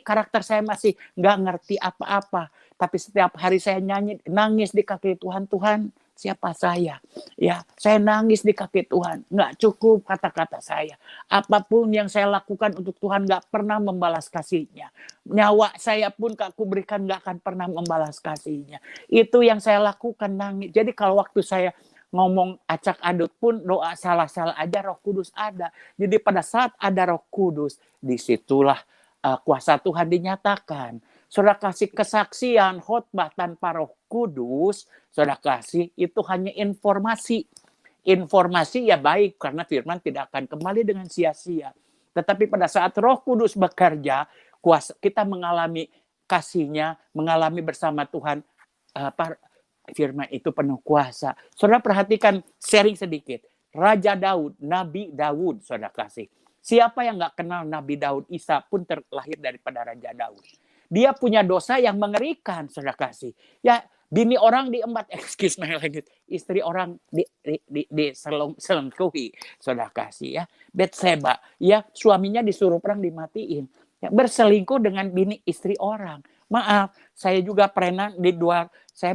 Speaker 2: karakter saya masih nggak ngerti apa-apa. Tapi setiap hari saya nangis di kaki Tuhan, Tuhan, siapa saya? Ya, saya nangis di kaki Tuhan. Nggak cukup kata-kata saya. Apapun yang saya lakukan untuk Tuhan nggak pernah membalas kasihnya. Nyawa saya pun aku berikan nggak akan pernah membalas kasihnya. Itu yang saya lakukan, nangis. Jadi kalau waktu saya ngomong acak adut pun doa salah-salah aja Roh Kudus ada. Jadi pada saat ada Roh Kudus, disitulah kuasa Tuhan dinyatakan. Saudara kasih kesaksian khotbah tanpa Roh Kudus, saudara kasih itu hanya informasi. Informasi ya baik karena firman tidak akan kembali dengan sia-sia. Tetapi pada saat Roh Kudus bekerja, kuasa kita mengalami kasihnya, mengalami bersama Tuhan, firman itu penuh kuasa. Saudara perhatikan sharing sedikit. Raja Daud, Nabi Daud, saudara kasih. Siapa yang nggak kenal Nabi Daud? Isa pun terlahir daripada Raja Daud. Dia punya dosa yang mengerikan, saudara kasih. Ya, bini orang diembat, excuse my language, istri orang diselengkuhi, saudara kasih ya. Betseba, ya suaminya disuruh perang dimatiin. Ya, berselingkuh dengan bini istri orang. Maaf, saya juga pernah di luar, saya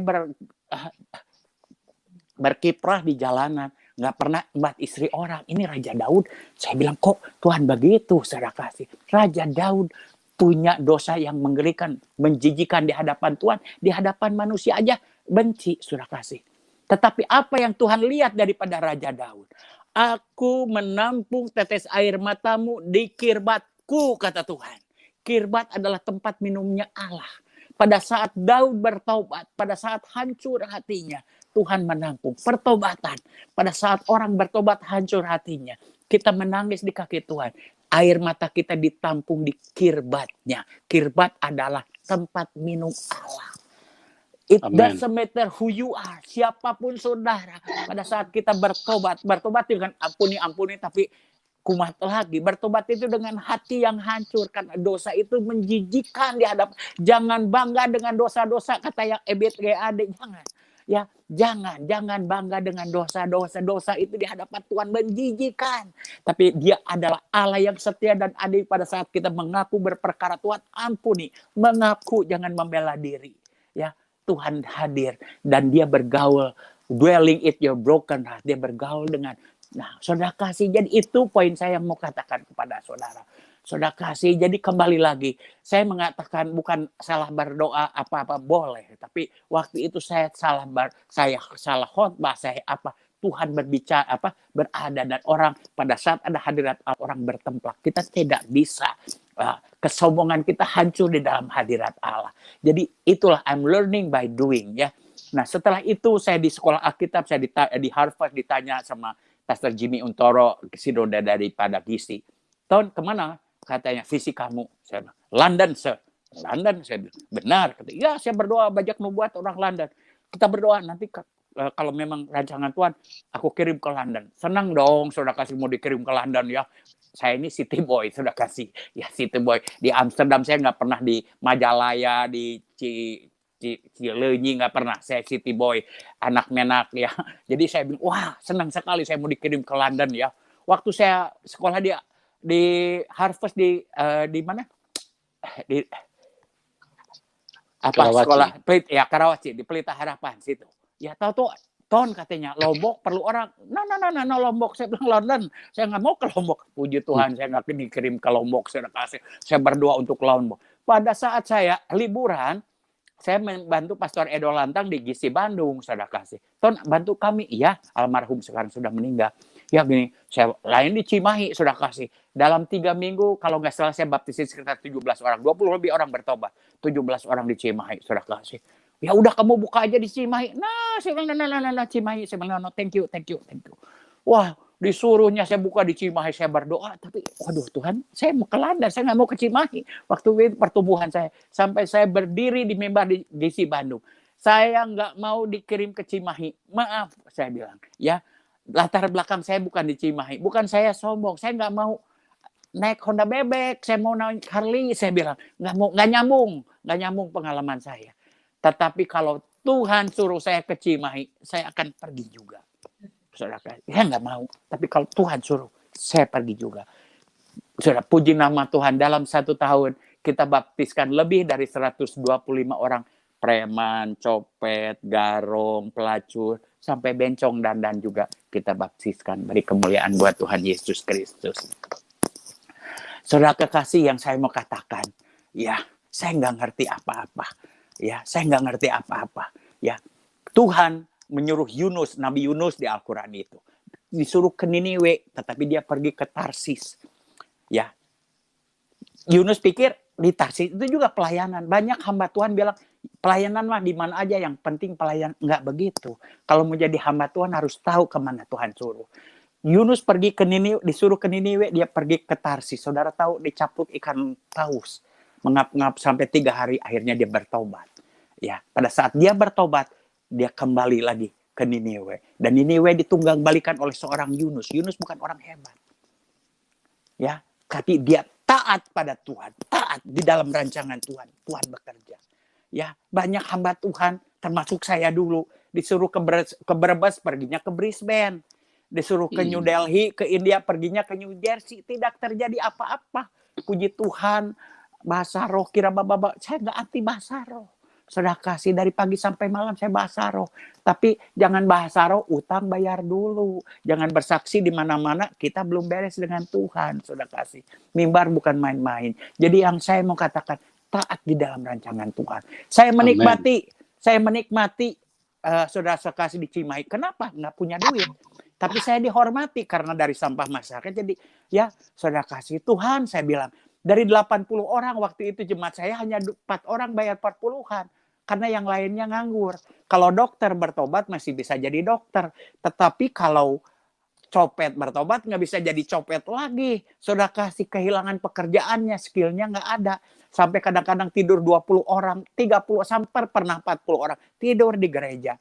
Speaker 2: berkiprah di jalanan, nggak pernah embat istri orang. Ini Raja Daud. Saya bilang, kok Tuhan begitu, saudara kasih. Raja Daud punya dosa yang mengerikan, menjijikan di hadapan Tuhan, di hadapan manusia aja benci, saudara kasih. Tetapi apa yang Tuhan lihat daripada Raja Daud? Aku menampung tetes air matamu di kirbatku, kata Tuhan. Kirbat adalah tempat minumnya Allah. Pada saat Daud bertobat, pada saat hancur hatinya, Tuhan menampung pertobatan. Pada saat orang bertobat hancur hatinya, kita menangis di kaki Tuhan. Air mata kita ditampung di kirbatnya. Kirbat adalah tempat minum Allah. It doesn't matter who you are, siapapun saudara. Pada saat kita bertobat dengan ampuni, tapi kumat lagi. Bertobat itu dengan hati yang hancur. Karena dosa itu menjijikan di hadapan. Jangan bangga dengan dosa-dosa, kata yang EBTGAD. Jangan. Ya, jangan bangga dengan dosa-dosa. Dosa itu di hadapan Tuhan menjijikan. Tapi dia adalah Allah yang setia dan adil. Pada saat kita mengaku berperkara, Tuhan ampuni. Mengaku, jangan membela diri. Ya, Tuhan hadir dan dia bergaul. Dwelling in your broken heart. Dia bergaul dengan. Nah, saudara kasih, jadi itu poin saya mau katakan kepada saudara. Saudara kasih, jadi kembali lagi. Saya mengatakan bukan salah berdoa apa-apa boleh. Tapi waktu itu saya salah khotbah, Tuhan berbicara, berada dan orang pada saat ada hadirat orang bertemplak. Kita tidak bisa. Kesombongan kita hancur di dalam hadirat Allah. Jadi itulah I'm learning by doing ya. Nah, setelah itu saya di sekolah Alkitab, saya di Harvard ditanya sama Pastor Jimmy Untoro, Sidoda daripada Gisi. Tahun kemana? Katanya, visi kamu. Saya bilang, London, sir. London, saya bilang, benar. Kata, ya, saya berdoa banyak membuat orang London. Kita berdoa, nanti kalau memang rancangan Tuhan, aku kirim ke London. Senang dong, saudara kasih mau dikirim ke London ya. Saya ini city boy, saudara kasih. Ya, city boy. Di Amsterdam saya nggak pernah, di Majalaya, di Cileunyi nggak pernah. Saya city boy, anak menak ya. Jadi saya bilang, wah senang sekali saya mau dikirim ke London ya. Waktu saya sekolah di Harvard di mana? Di
Speaker 1: Karawaci.
Speaker 2: Sekolah Karawaci di Pelita Harapan situ. Ya tahu tuh Ton katanya Lombok perlu orang. No Lombok, saya bilang London. Saya nggak mau ke Lombok. Puji Tuhan saya nggak dikirim ke Lombok. Saya berdoa untuk Lombok. Pada saat saya liburan, saya membantu Pastor Edo Lantang di GC Bandung, saudara kasih. Ton, bantu kami. Iya, almarhum sekarang sudah meninggal. Ya gini, saya lain di Cimahi, saudara kasih. Dalam 3 minggu, kalau nggak salah saya baptisin sekitar 17 orang. 20 lebih orang bertobat. 17 orang di Cimahi, saudara kasih. Ya udah kamu buka aja di Cimahi. Nah, saya bilang, nah, Cimahi. Saya bilang, no, thank you. Wah, disuruhnya saya buka di Cimahi, saya berdoa, tapi waduh Tuhan, saya mau ke London, saya nggak mau ke Cimahi. Waktu itu pertumbuhan saya, sampai saya berdiri di mimbar di GC Bandung. Saya nggak mau dikirim ke Cimahi. Maaf, saya bilang. Ya, latar belakang saya bukan di Cimahi, bukan saya sombong, saya nggak mau naik Honda bebek, saya mau naik Harley, saya bilang nggak nyambung pengalaman saya. Tetapi kalau Tuhan suruh saya ke Cimahi, saya akan pergi juga. Saudara, saya nggak mau, tapi kalau Tuhan suruh, saya pergi juga. Saudara, puji nama Tuhan, dalam 1 tahun kita baptiskan lebih dari 125 orang, preman, copet, garong, pelacur, sampai bencong dan juga kita baptiskan. Beri kemuliaan buat Tuhan Yesus Kristus. Saudara kekasih, yang saya mau katakan, ya, saya nggak ngerti apa-apa. Ya, saya nggak ngerti apa-apa. Ya, Tuhan menyuruh Yunus, Nabi Yunus di Al-Quran itu, disuruh ke Niniwe, tetapi dia pergi ke Tarsis. Ya, Yunus pikir di Tarsis itu juga pelayanan. Banyak hamba Tuhan bilang pelayanan mah di mana aja, yang penting pelayan. Nggak begitu. Kalau mau jadi hamba Tuhan harus tahu kemana Tuhan suruh. Yunus pergi ke Niniwe, disuruh ke Niniwe, dia pergi ke Tarsis. Saudara tahu, dicapluk ikan paus, mengap-ngap sampai 3 hari, akhirnya dia bertobat. Ya, pada saat dia bertobat, dia kembali lagi ke Niniwe. Dan Niniwe ditunggang balikan oleh seorang Yunus. Yunus bukan orang hebat. Ya, tapi dia taat pada Tuhan, taat di dalam rancangan Tuhan. Tuhan bekerja. Ya, banyak hamba Tuhan, termasuk saya dulu, disuruh ke Brebes, perginya ke Brisbane. Disuruh ke New Delhi, ke India, perginya ke New Jersey. Tidak terjadi apa-apa. Puji Tuhan, bahasa roh, kira babak. Saya nggak anti bahasa roh. Saudara kasih, dari pagi sampai malam saya bahasa roh. Tapi jangan bahasa roh, utang bayar dulu. Jangan bersaksi di mana-mana, kita belum beres dengan Tuhan. Saudara kasih, mimbar bukan main-main. Jadi yang saya mau katakan, taat di dalam rancangan Tuhan. Saya menikmati, saudara sekasih di Cimahi. Kenapa? Nggak punya duit. Tapi saya dihormati karena dari sampah masyarakat. Jadi ya, saudara kasih, Tuhan, saya bilang, dari 80 orang waktu itu jemaat saya hanya 4 orang bayar 40-an. Karena yang lainnya nganggur. Kalau dokter bertobat masih bisa jadi dokter. Tetapi kalau copet bertobat nggak bisa jadi copet lagi. Saudara kasih, kehilangan pekerjaannya, skillnya nggak ada. Sampai kadang-kadang tidur 20 orang, 30, sampai pernah 40 orang. Tidur di gereja.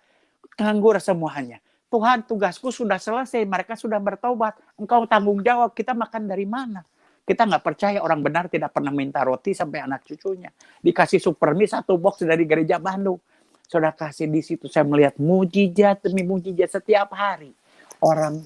Speaker 2: Nganggur semuanya. Tuhan, tugasku sudah selesai, mereka sudah bertobat. Engkau tanggung jawab, kita makan dari mana? Kita nggak percaya orang benar tidak pernah minta roti sampai anak cucunya. Dikasih supermi 1 box dari gereja Bandung. Saudara kasih, di situ saya melihat mujizat demi mujizat setiap hari. Orang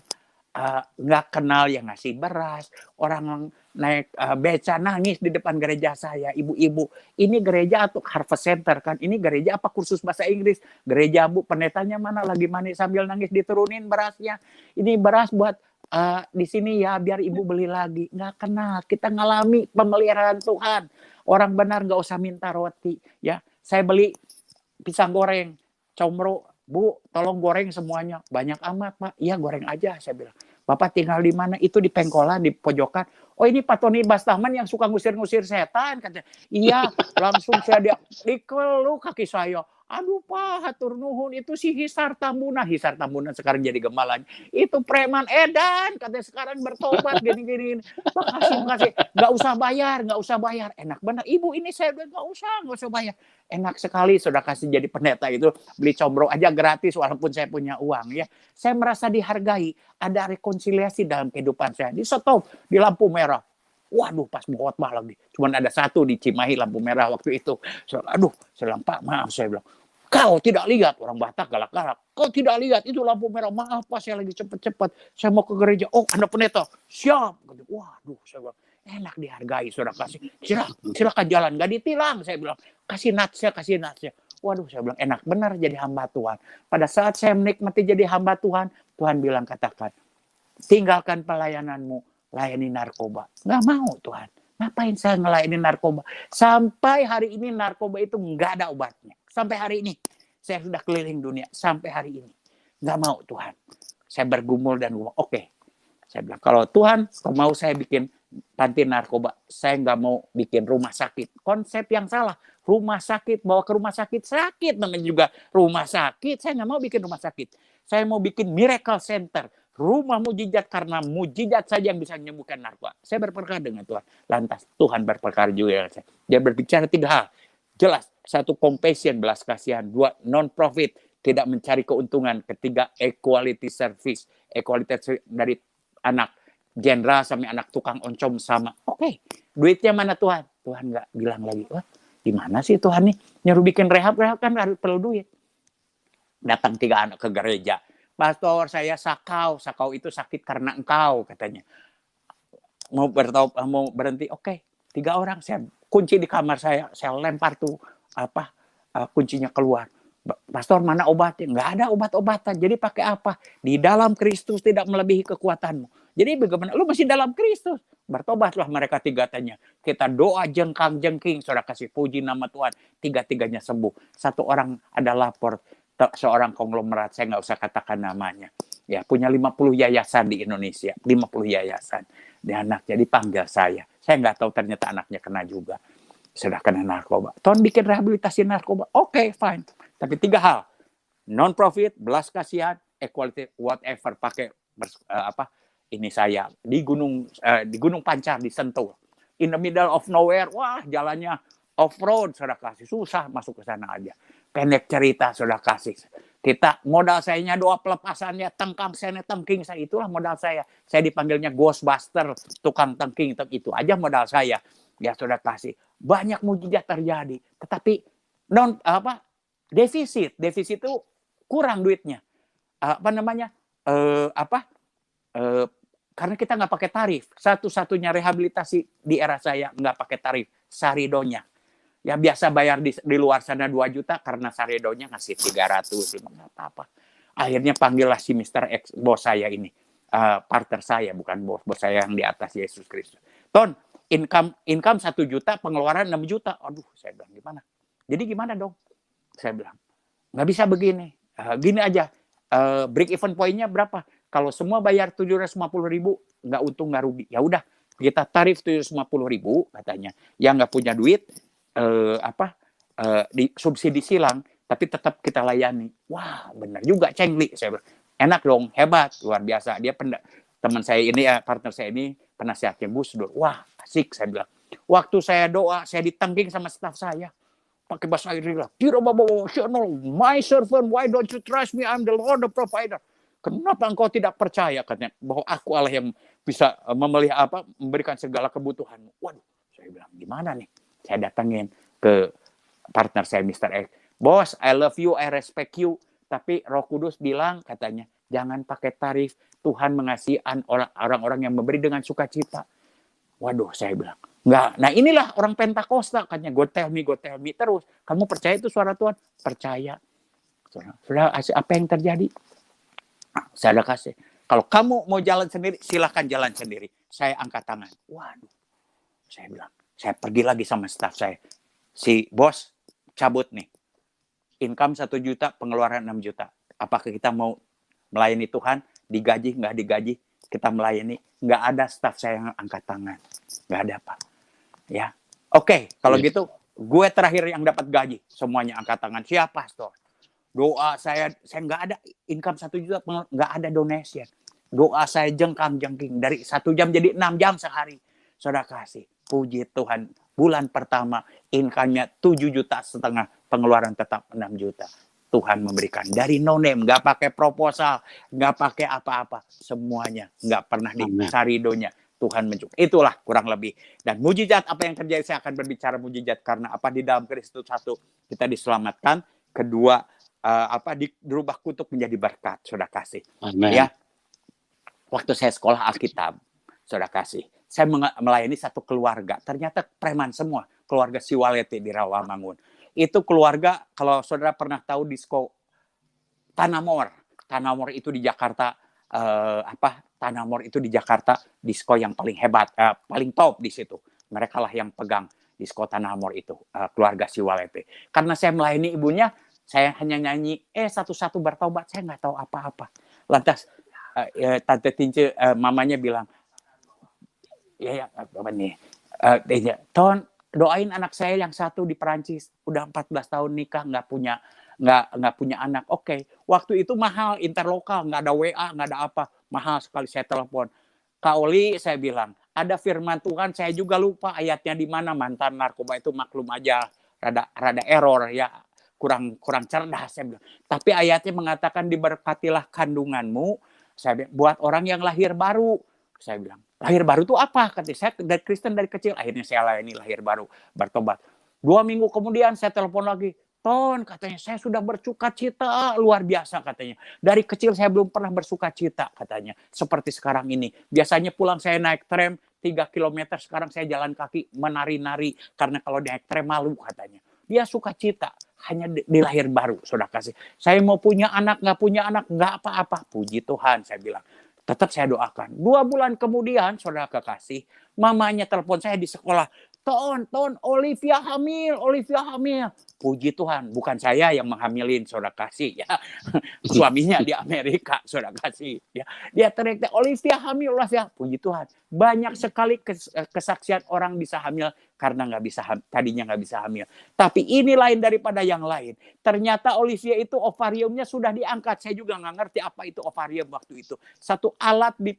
Speaker 2: nggak kenal yang ngasih beras, orang naik beca nangis di depan gereja saya, ibu-ibu. Ini gereja atau Harvest Center kan? Ini gereja apa kursus bahasa Inggris? Gereja, Bu, pendetanya mana lagi mandi sambil nangis, diturunin berasnya. Ini beras buat di sini ya, biar ibu beli lagi. Nggak kenal, kita ngalami pemeliharaan Tuhan. Orang benar nggak usah minta roti. Ya, saya beli pisang goreng, comro, Bu, tolong goreng semuanya. Banyak amat, Pak. Iya, goreng aja, saya bilang. Bapak tinggal di mana? Itu di pengkolan, di pojokan. Oh, ini Pak Tony Bastaman yang suka ngusir-ngusir setan, katanya. Iya, langsung saya dikeluk kaki saya. Aduh Pak, hatur nuhun, itu si Hisar Tambunan. Hisar Tambunan sekarang jadi gemalan. Itu preman edan, katanya sekarang bertobat, gini-gini. Makasih. Nggak usah bayar. Enak benar. Ibu, ini saya udah nggak usah bayar. Enak sekali, sudah kasih jadi pendeta itu. Beli combro aja gratis, walaupun saya punya uang. Ya, saya merasa dihargai. Ada rekonsiliasi dalam kehidupan saya. Di stop, di lampu merah. Waduh, pas mau khotbah lagi. Cuman ada 1 di Cimahi lampu merah waktu itu. Saya bilang, Pak, maaf, saya bilang. Kau tidak lihat, orang Batak galak-galak. Kau tidak lihat itu lampu merah. Maaf Pak, saya lagi cepat-cepat. Saya mau ke gereja. Oh, Anda pendeta. Siap. Waduh, saya bilang, enak dihargai, saudara kasih. Silakan jalan, nggak ditilang. Saya bilang, kasih natsnya. Waduh, saya bilang, enak benar jadi hamba Tuhan. Pada saat saya menikmati jadi hamba Tuhan, Tuhan bilang, katakan, tinggalkan pelayananmu, layani narkoba. Nggak mau Tuhan. Ngapain saya ngelayani narkoba? Sampai hari ini narkoba itu nggak ada obatnya. Sampai hari ini. Saya sudah keliling dunia. Sampai hari ini. Nggak mau Tuhan. Saya bergumul dan ngomong, oke. Saya bilang, kalau Tuhan mau saya bikin panti narkoba, saya nggak mau bikin rumah sakit. Konsep yang salah. Rumah sakit, bawa ke rumah sakit. Sakit namanya juga rumah sakit. Saya nggak mau bikin rumah sakit. Saya mau bikin miracle center. Rumah mujizat, karena mujizat saja yang bisa menyembuhkan narkoba. Saya berperkara dengan Tuhan. Lantas Tuhan berperkara juga. Dia berbicara 3 hal. Jelas. 1, compassion, belas kasihan. 2, non-profit. tidak mencari keuntungan. Ketiga, equality service. Equality dari anak jenderal sampai anak tukang oncom sama. Oke, duitnya mana Tuhan? Tuhan nggak bilang lagi. Wah, di mana sih Tuhan nih? Nyuruh bikin rehab kan harus perlu duit. Datang 3 anak ke gereja. Pastor, saya sakau. Sakau itu sakit karena engkau, katanya. Mau berhenti, oke. 3 orang, saya kunci di kamar saya lempar tuh kuncinya keluar. Pastor, mana obatnya? Nggak ada obat-obatan. Jadi pakai apa? Di dalam Kristus tidak melebihi kekuatanmu. Jadi bagaimana? Lu masih dalam Kristus. Bertobatlah mereka 3 tanya. Kita doa jengkang-jengking. Saudara kasih puji nama Tuhan. 3-3-nya sembuh. 1 orang ada lapor. Seorang konglomerat, saya nggak usah katakan namanya. Ya, punya 50 yayasan di Indonesia. 50 yayasan. Dia anaknya dipanggil saya. Saya nggak tahu ternyata anaknya kena juga. Sudah kena narkoba. Tuhan bikin rehabilitasi narkoba. Oke, fine. Tapi 3 hal. Non-profit, belas kasihan, equality, whatever. Pakai ini saya. Di Gunung Pancar, di Sentul. In the middle of nowhere. Wah, jalannya off-road. Sudah kasih. Susah masuk ke sana aja. Pendek cerita, sudah kasih. Kita modal sayanya doa pelepasannya, tengkang saya, tengking saya, itulah modal saya. Saya dipanggilnya Ghostbuster, tukang tengking, itu aja modal saya. Ya sudah kasih. Banyak mujizat terjadi, tetapi defisit itu kurang duitnya. Karena kita nggak pakai tarif. Satu-satunya rehabilitasi di era saya nggak pakai tarif, saridonya. Ya biasa bayar di luar sana 2 juta karena saridonya ngasih 300, nggak apa-apa. Akhirnya panggillah si Mr. X, bos saya ini, partner saya, bukan bos saya yang di atas Yesus Kristus. Ton, income 1 juta, pengeluaran 6 juta. Aduh, saya bilang gimana? Jadi gimana dong? Saya bilang, nggak bisa begini. Gini aja, break even point-nya berapa? Kalau semua bayar 750.000, nggak untung, nggak rugi. Ya udah, kita tarif 750.000 katanya. Yang nggak punya duit, di subsidi silang, tapi tetap kita layani. Wah, benar juga, Cengli. Saya bilang, enak dong, hebat, luar biasa. Dia teman saya ini, partner saya ini, penasihatnya Gus Dur. Wah, asik, saya bilang. Waktu saya doa, saya ditengking sama staf saya. Pakai bahasa Inggris. My servant, why don't you trust me? I'm the Lord the provider. Kenapa engkau tidak percaya? Katanya, bahwa aku Allah yang bisa memberikan segala kebutuhan. Waduh, saya bilang, gimana nih? Saya datangin ke partner saya, Mr. X. Bos, I love you, I respect you. Tapi Roh Kudus bilang, katanya, jangan pakai tarif. Tuhan mengasihi orang-orang yang memberi dengan sukacita. Waduh, saya bilang. Enggak. Nah inilah orang Pentakosta. Katanya, God tell me terus. Kamu percaya itu suara Tuhan? Percaya. Sudah, apa yang terjadi? Saya udah kasih. Kalau kamu mau jalan sendiri, silahkan jalan sendiri. Saya angkat tangan. Waduh. Saya bilang. Saya pergi lagi sama staf saya. Si bos cabut nih. Income 1 juta, pengeluaran 6 juta. Apakah kita mau melayani Tuhan? Digaji, nggak digaji. Kita melayani. Nggak ada staf saya yang angkat tangan. Nggak ada apa. Ya. Oke, kalau gitu, gue terakhir yang dapat gaji. Semuanya angkat tangan. Siapa, Pastor? Doa saya nggak ada income 1 juta, nggak ada donation. Doa saya jengkang-jengking. Dari 1 jam jadi 6 jam sehari. Saudara kasih. Puji Tuhan, bulan pertama income-nya 7,5 juta, pengeluaran tetap 6 juta. Tuhan memberikan dari no name, nggak pakai proposal, nggak pakai apa-apa, semuanya nggak pernah di saridonya. Tuhan mencukupi. Itulah kurang lebih. Dan mujizat apa yang terjadi, saya akan berbicara mujizat karena apa di dalam Kristus. 1, kita diselamatkan. 2, dirubah kutuk menjadi berkat. Saudara kasih.
Speaker 1: Amen.
Speaker 2: Ya. Waktu saya sekolah Alkitab, saudara kasih. Saya melayani satu keluarga. Ternyata preman semua. Keluarga Siwalete di Rawamangun. Itu keluarga, kalau saudara pernah tahu disko Tanamor. Tanamor itu di Jakarta. Tanamor itu di Jakarta disko yang paling hebat, paling top di situ. Mereka lah yang pegang disko Tanamor itu, keluarga Siwalete. Karena saya melayani ibunya, saya hanya nyanyi, satu-satu bertobat, saya nggak tahu apa-apa. Lantas Tante Tince, mamanya bilang, Ton, doain anak saya yang satu di Perancis, udah 14 tahun nikah, nggak punya anak. Oke. Waktu itu mahal, interlokal, nggak ada WA, nggak ada apa, mahal sekali. Saya telepon Kak Oli, saya bilang, ada firman Tuhan, saya juga lupa ayatnya di mana. Mantan narkoba itu maklum aja, rada error ya. kurang cerdas, saya bilang. Tapi ayatnya mengatakan diberkatilah kandunganmu. Saya bilang, buat orang yang lahir baru. Saya bilang, lahir baru itu apa? Kata saya dari Kristen dari kecil. Akhirnya saya layani lahir baru, bertobat. 2 minggu kemudian saya telepon lagi. Ton, katanya, saya sudah bersuka cita luar biasa katanya. Dari kecil saya belum pernah bersuka cita katanya. Seperti sekarang ini. Biasanya pulang saya naik tram 3 kilometer, sekarang saya jalan kaki menari-nari. Karena kalau naik tram malu katanya. Dia suka cita, hanya di lahir baru, saudara kasih. Saya mau punya anak, nggak apa-apa. Puji Tuhan, saya bilang. Tetap saya doakan. 2 bulan kemudian, saudara kekasih, mamanya telepon saya di sekolah. Ton, Olivia hamil. Puji Tuhan, bukan saya yang menghamilin, saudara kasih ya. Suaminya di Amerika, saudara kasih ya. Dia teriak, Olivia hamil. Puji Tuhan. Banyak sekali kesaksian orang bisa hamil karena tadinya nggak bisa hamil. Tapi ini lain daripada yang lain. Ternyata Olivia itu ovariumnya sudah diangkat. Saya juga nggak ngerti apa itu ovarium waktu itu. Satu alat di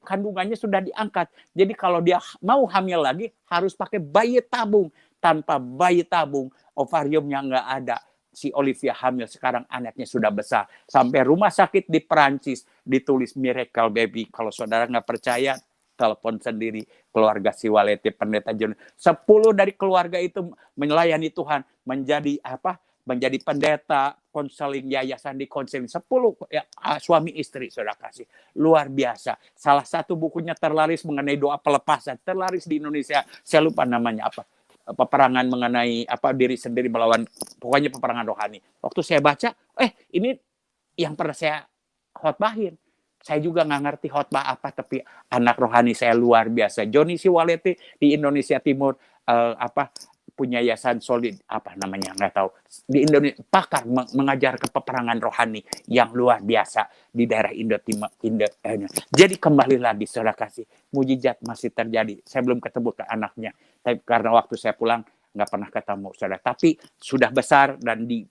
Speaker 2: kandungannya sudah diangkat. Jadi kalau dia mau hamil lagi harus pakai bayi tabung. Tanpa bayi tabung, ovariumnya nggak ada. Si Olivia hamil, sekarang anaknya sudah besar. Sampai rumah sakit di Perancis ditulis miracle baby. Kalau saudara nggak percaya, telepon sendiri keluarga si Waleti Pendeta John. 10 dari keluarga itu melayani Tuhan, menjadi pendeta, konseling yayasan di konseling. 10 ya, suami istri, saudara kasih. Luar biasa. Salah satu bukunya terlaris mengenai doa pelepasan, terlaris di Indonesia. Saya lupa namanya apa. Peperangan mengenai diri sendiri melawan, pokoknya peperangan rohani. Waktu saya baca, ini yang pernah saya khotbahin. Saya juga nggak ngerti khotbah apa, tapi anak rohani saya luar biasa. Johnny C. Waleti di Indonesia Timur, punya yayasan solid, nggak tahu. Di Indonesia, pakar mengajar ke peperangan rohani yang luar biasa di daerah Indo Timur. Jadi kembali lagi, saudara kasih, mujizat masih terjadi. Saya belum ketemu ke anaknya, tapi karena waktu saya pulang nggak pernah ketemu, saudara. Tapi sudah besar dan di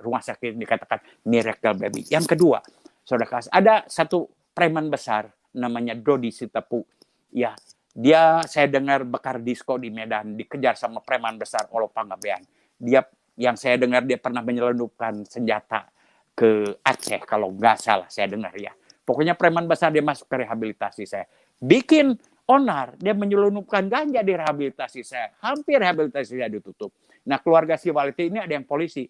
Speaker 2: rumah sakit dikatakan miracle baby. Yang kedua, saudara kasih, ada satu preman besar namanya Dodi Sitepu. Ya, dia saya dengar bakar disko di Medan, dikejar sama preman besar Olo Panggabean. Dia yang saya dengar dia pernah menyelundupkan senjata ke Aceh kalau nggak salah saya dengar ya. Pokoknya preman besar dia masuk ke rehabilitasi saya. Bikin onar, dia menyelundupkan ganja di rehabilitasi saya. Hampir rehabilitasi saya ditutup. Nah, keluarga si Waleti ini ada yang polisi.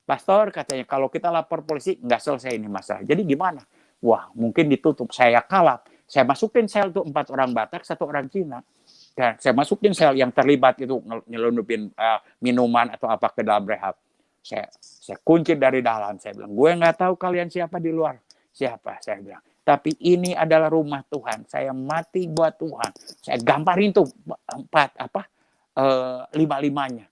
Speaker 2: Pastor katanya kalau kita lapor polisi nggak selesai ini masalah. Jadi gimana? Wah, mungkin ditutup. Saya kalap. Saya masukin sel tuh 4 orang Batak, 1 orang Cina. Dan saya masukin sel yang terlibat itu nyelundupin minuman atau apa ke dalam rehab. Saya kunci dari dalam. Saya bilang, gue nggak tahu kalian siapa di luar. Siapa? Saya bilang. Tapi ini adalah rumah Tuhan. Saya mati buat Tuhan. Saya gamparin tuh 5-5-nya.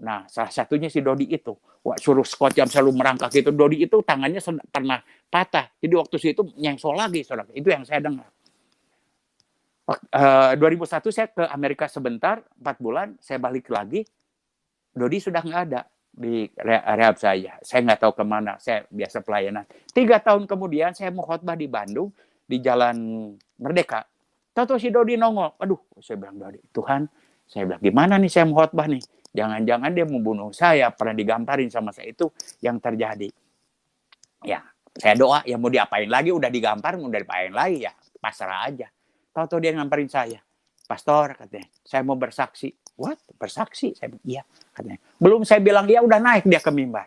Speaker 2: Nah, salah satunya si Dodi itu. Wah, suruh Scott jam selalu merangkak itu. Dodi itu tangannya pernah patah. Jadi waktu itu nyengsol lagi, saudara. Itu yang saya dengar. 2001 saya ke Amerika sebentar, 4 bulan, saya balik lagi. Dodi sudah nggak ada di rehab saya. Saya nggak tahu kemana, saya biasa pelayanan. 3 tahun kemudian saya mau khotbah di Bandung, di Jalan Merdeka. Tahu si Dodi nongol. Aduh, saya bilang, Dodi, Tuhan, saya bilang, gimana nih saya mau khotbah nih? Jangan-jangan dia membunuh saya, pernah digamparin sama saya. Itu yang terjadi. Ya, saya doa, ya mau diapain lagi, udah digampar, mau diapain lagi, ya pasrah aja. Tahu-tahu dia ngamperin saya. Pastor, katanya, saya mau bersaksi. What? Bersaksi? Saya bilang, iya. Katanya. Belum saya bilang, ya udah naik dia ke mimbar.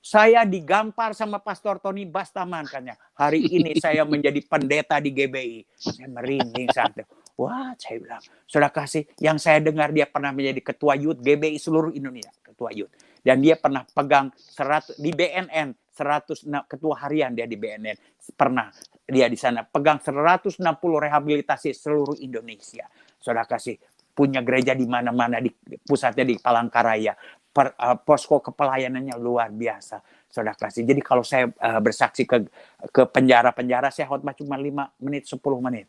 Speaker 2: Saya digampar sama Pastor Tony Bastaman, katanya. Hari ini saya menjadi pendeta di GBI. Saya merinding saat itu. Wah, saya bilang, saudara kasih, yang saya dengar dia pernah menjadi ketua youth GBI seluruh Indonesia, ketua youth. Dan dia pernah pegang 100 di BNN, 100 ketua harian dia di BNN. Pernah dia di sana pegang 160 rehabilitasi seluruh Indonesia. Saudara kasih, punya gereja di mana-mana, di pusatnya di Palangkaraya. Posko kepelayanannya luar biasa, saudara kasih. Jadi kalau saya bersaksi ke penjara-penjara, saya khotbah cuma 5 menit, 10 menit.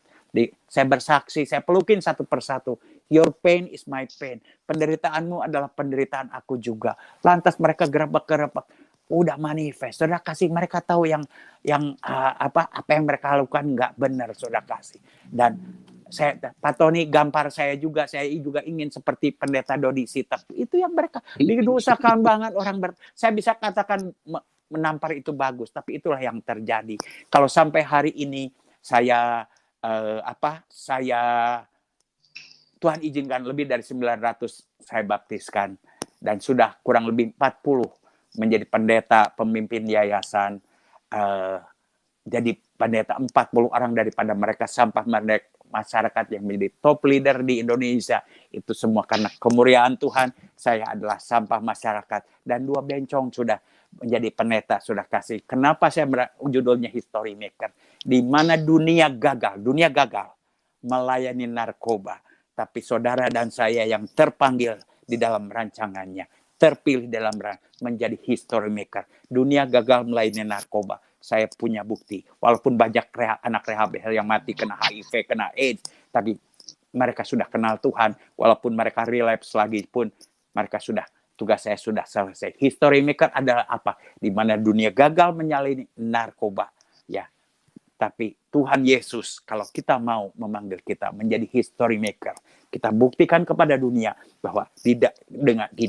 Speaker 2: Saya bersaksi, saya pelukin satu persatu. Your pain is my pain. Penderitaanmu adalah penderitaan aku juga. Lantas mereka gerebek-gerebek. Udah manifest. Saudara kasih, mereka tahu yang apa yang mereka lakukan nggak benar, saudara kasih. Dan Pak Tony, gampar saya juga ingin seperti pendeta Dodi Sitap. Itu yang mereka diusahakan banget orang saya bisa katakan menampar itu bagus, tapi itulah yang terjadi. Kalau sampai hari ini saya Tuhan izinkan lebih dari 900 saya baptiskan, dan sudah kurang lebih 40 menjadi pendeta, pemimpin yayasan, jadi pendeta 40 orang daripada mereka sampah masyarakat yang menjadi top leader di Indonesia. Itu semua karena kemuliaan Tuhan. Saya adalah sampah masyarakat, dan 2 bencong sudah menjadi pendeta, sudah kasih. Kenapa saya judulnya History Maker? Di mana dunia gagal melayani narkoba, tapi saudara dan saya yang terpanggil di dalam rancangannya, terpilih dalam menjadi history maker. Dunia gagal melayani narkoba. Saya punya bukti. Walaupun banyak anak rehab yang mati kena HIV, kena AIDS, tapi mereka sudah kenal Tuhan. Walaupun mereka relapse lagi pun, mereka sudah, tugas saya sudah selesai. History maker adalah apa? Di mana dunia gagal menyalini narkoba. Ya, tapi Tuhan Yesus, kalau kita mau memanggil kita menjadi history maker, kita buktikan kepada dunia bahwa di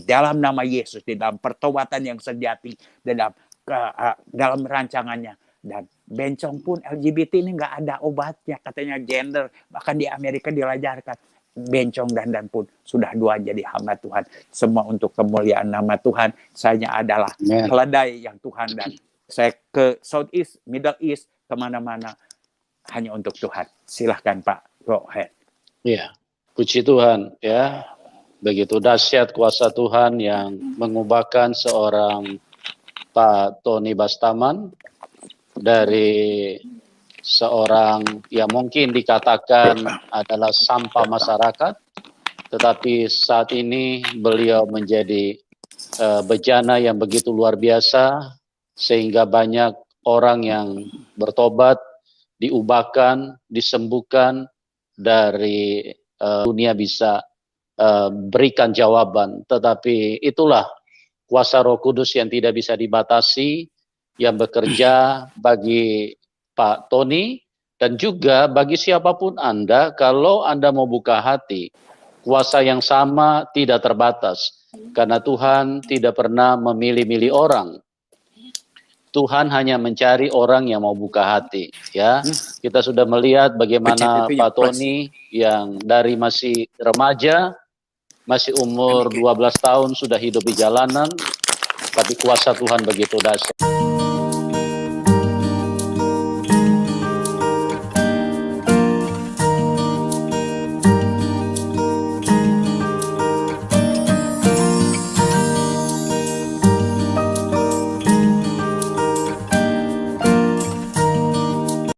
Speaker 2: dalam nama Yesus, di dalam pertobatan yang sejati, dalam rancangannya. Dan bencong pun LGBT ini nggak ada obatnya, katanya gender, bahkan di Amerika diajarkan. Bencong dan pun sudah 2 jadi hamba Tuhan. Semua untuk kemuliaan nama Tuhan. Saya adalah keledai yang Tuhan, dan saya ke Southeast, Middle East, kemana-mana hanya untuk Tuhan. Silahkan Pak, go ahead.
Speaker 1: Iya, puji Tuhan ya. Begitu dahsyat kuasa Tuhan yang mengubahkan seorang Pak Tony Bastaman dari seorang yang mungkin dikatakan adalah sampah masyarakat, tetapi saat ini beliau menjadi bejana yang begitu luar biasa, sehingga banyak orang yang bertobat, diubahkan, disembuhkan dari dunia bisa berikan jawaban. Tetapi itulah kuasa Roh Kudus yang tidak bisa dibatasi, yang bekerja bagi Pak Tony, dan juga bagi siapapun Anda. Kalau Anda mau buka hati, kuasa yang sama tidak terbatas, karena Tuhan tidak pernah memilih-milih orang. Tuhan hanya mencari orang yang mau buka hati. Ya, kita sudah melihat bagaimana Pak Tony yang dari masih remaja, masih umur 12 tahun sudah hidup di jalanan, tapi kuasa Tuhan begitu dahsyat.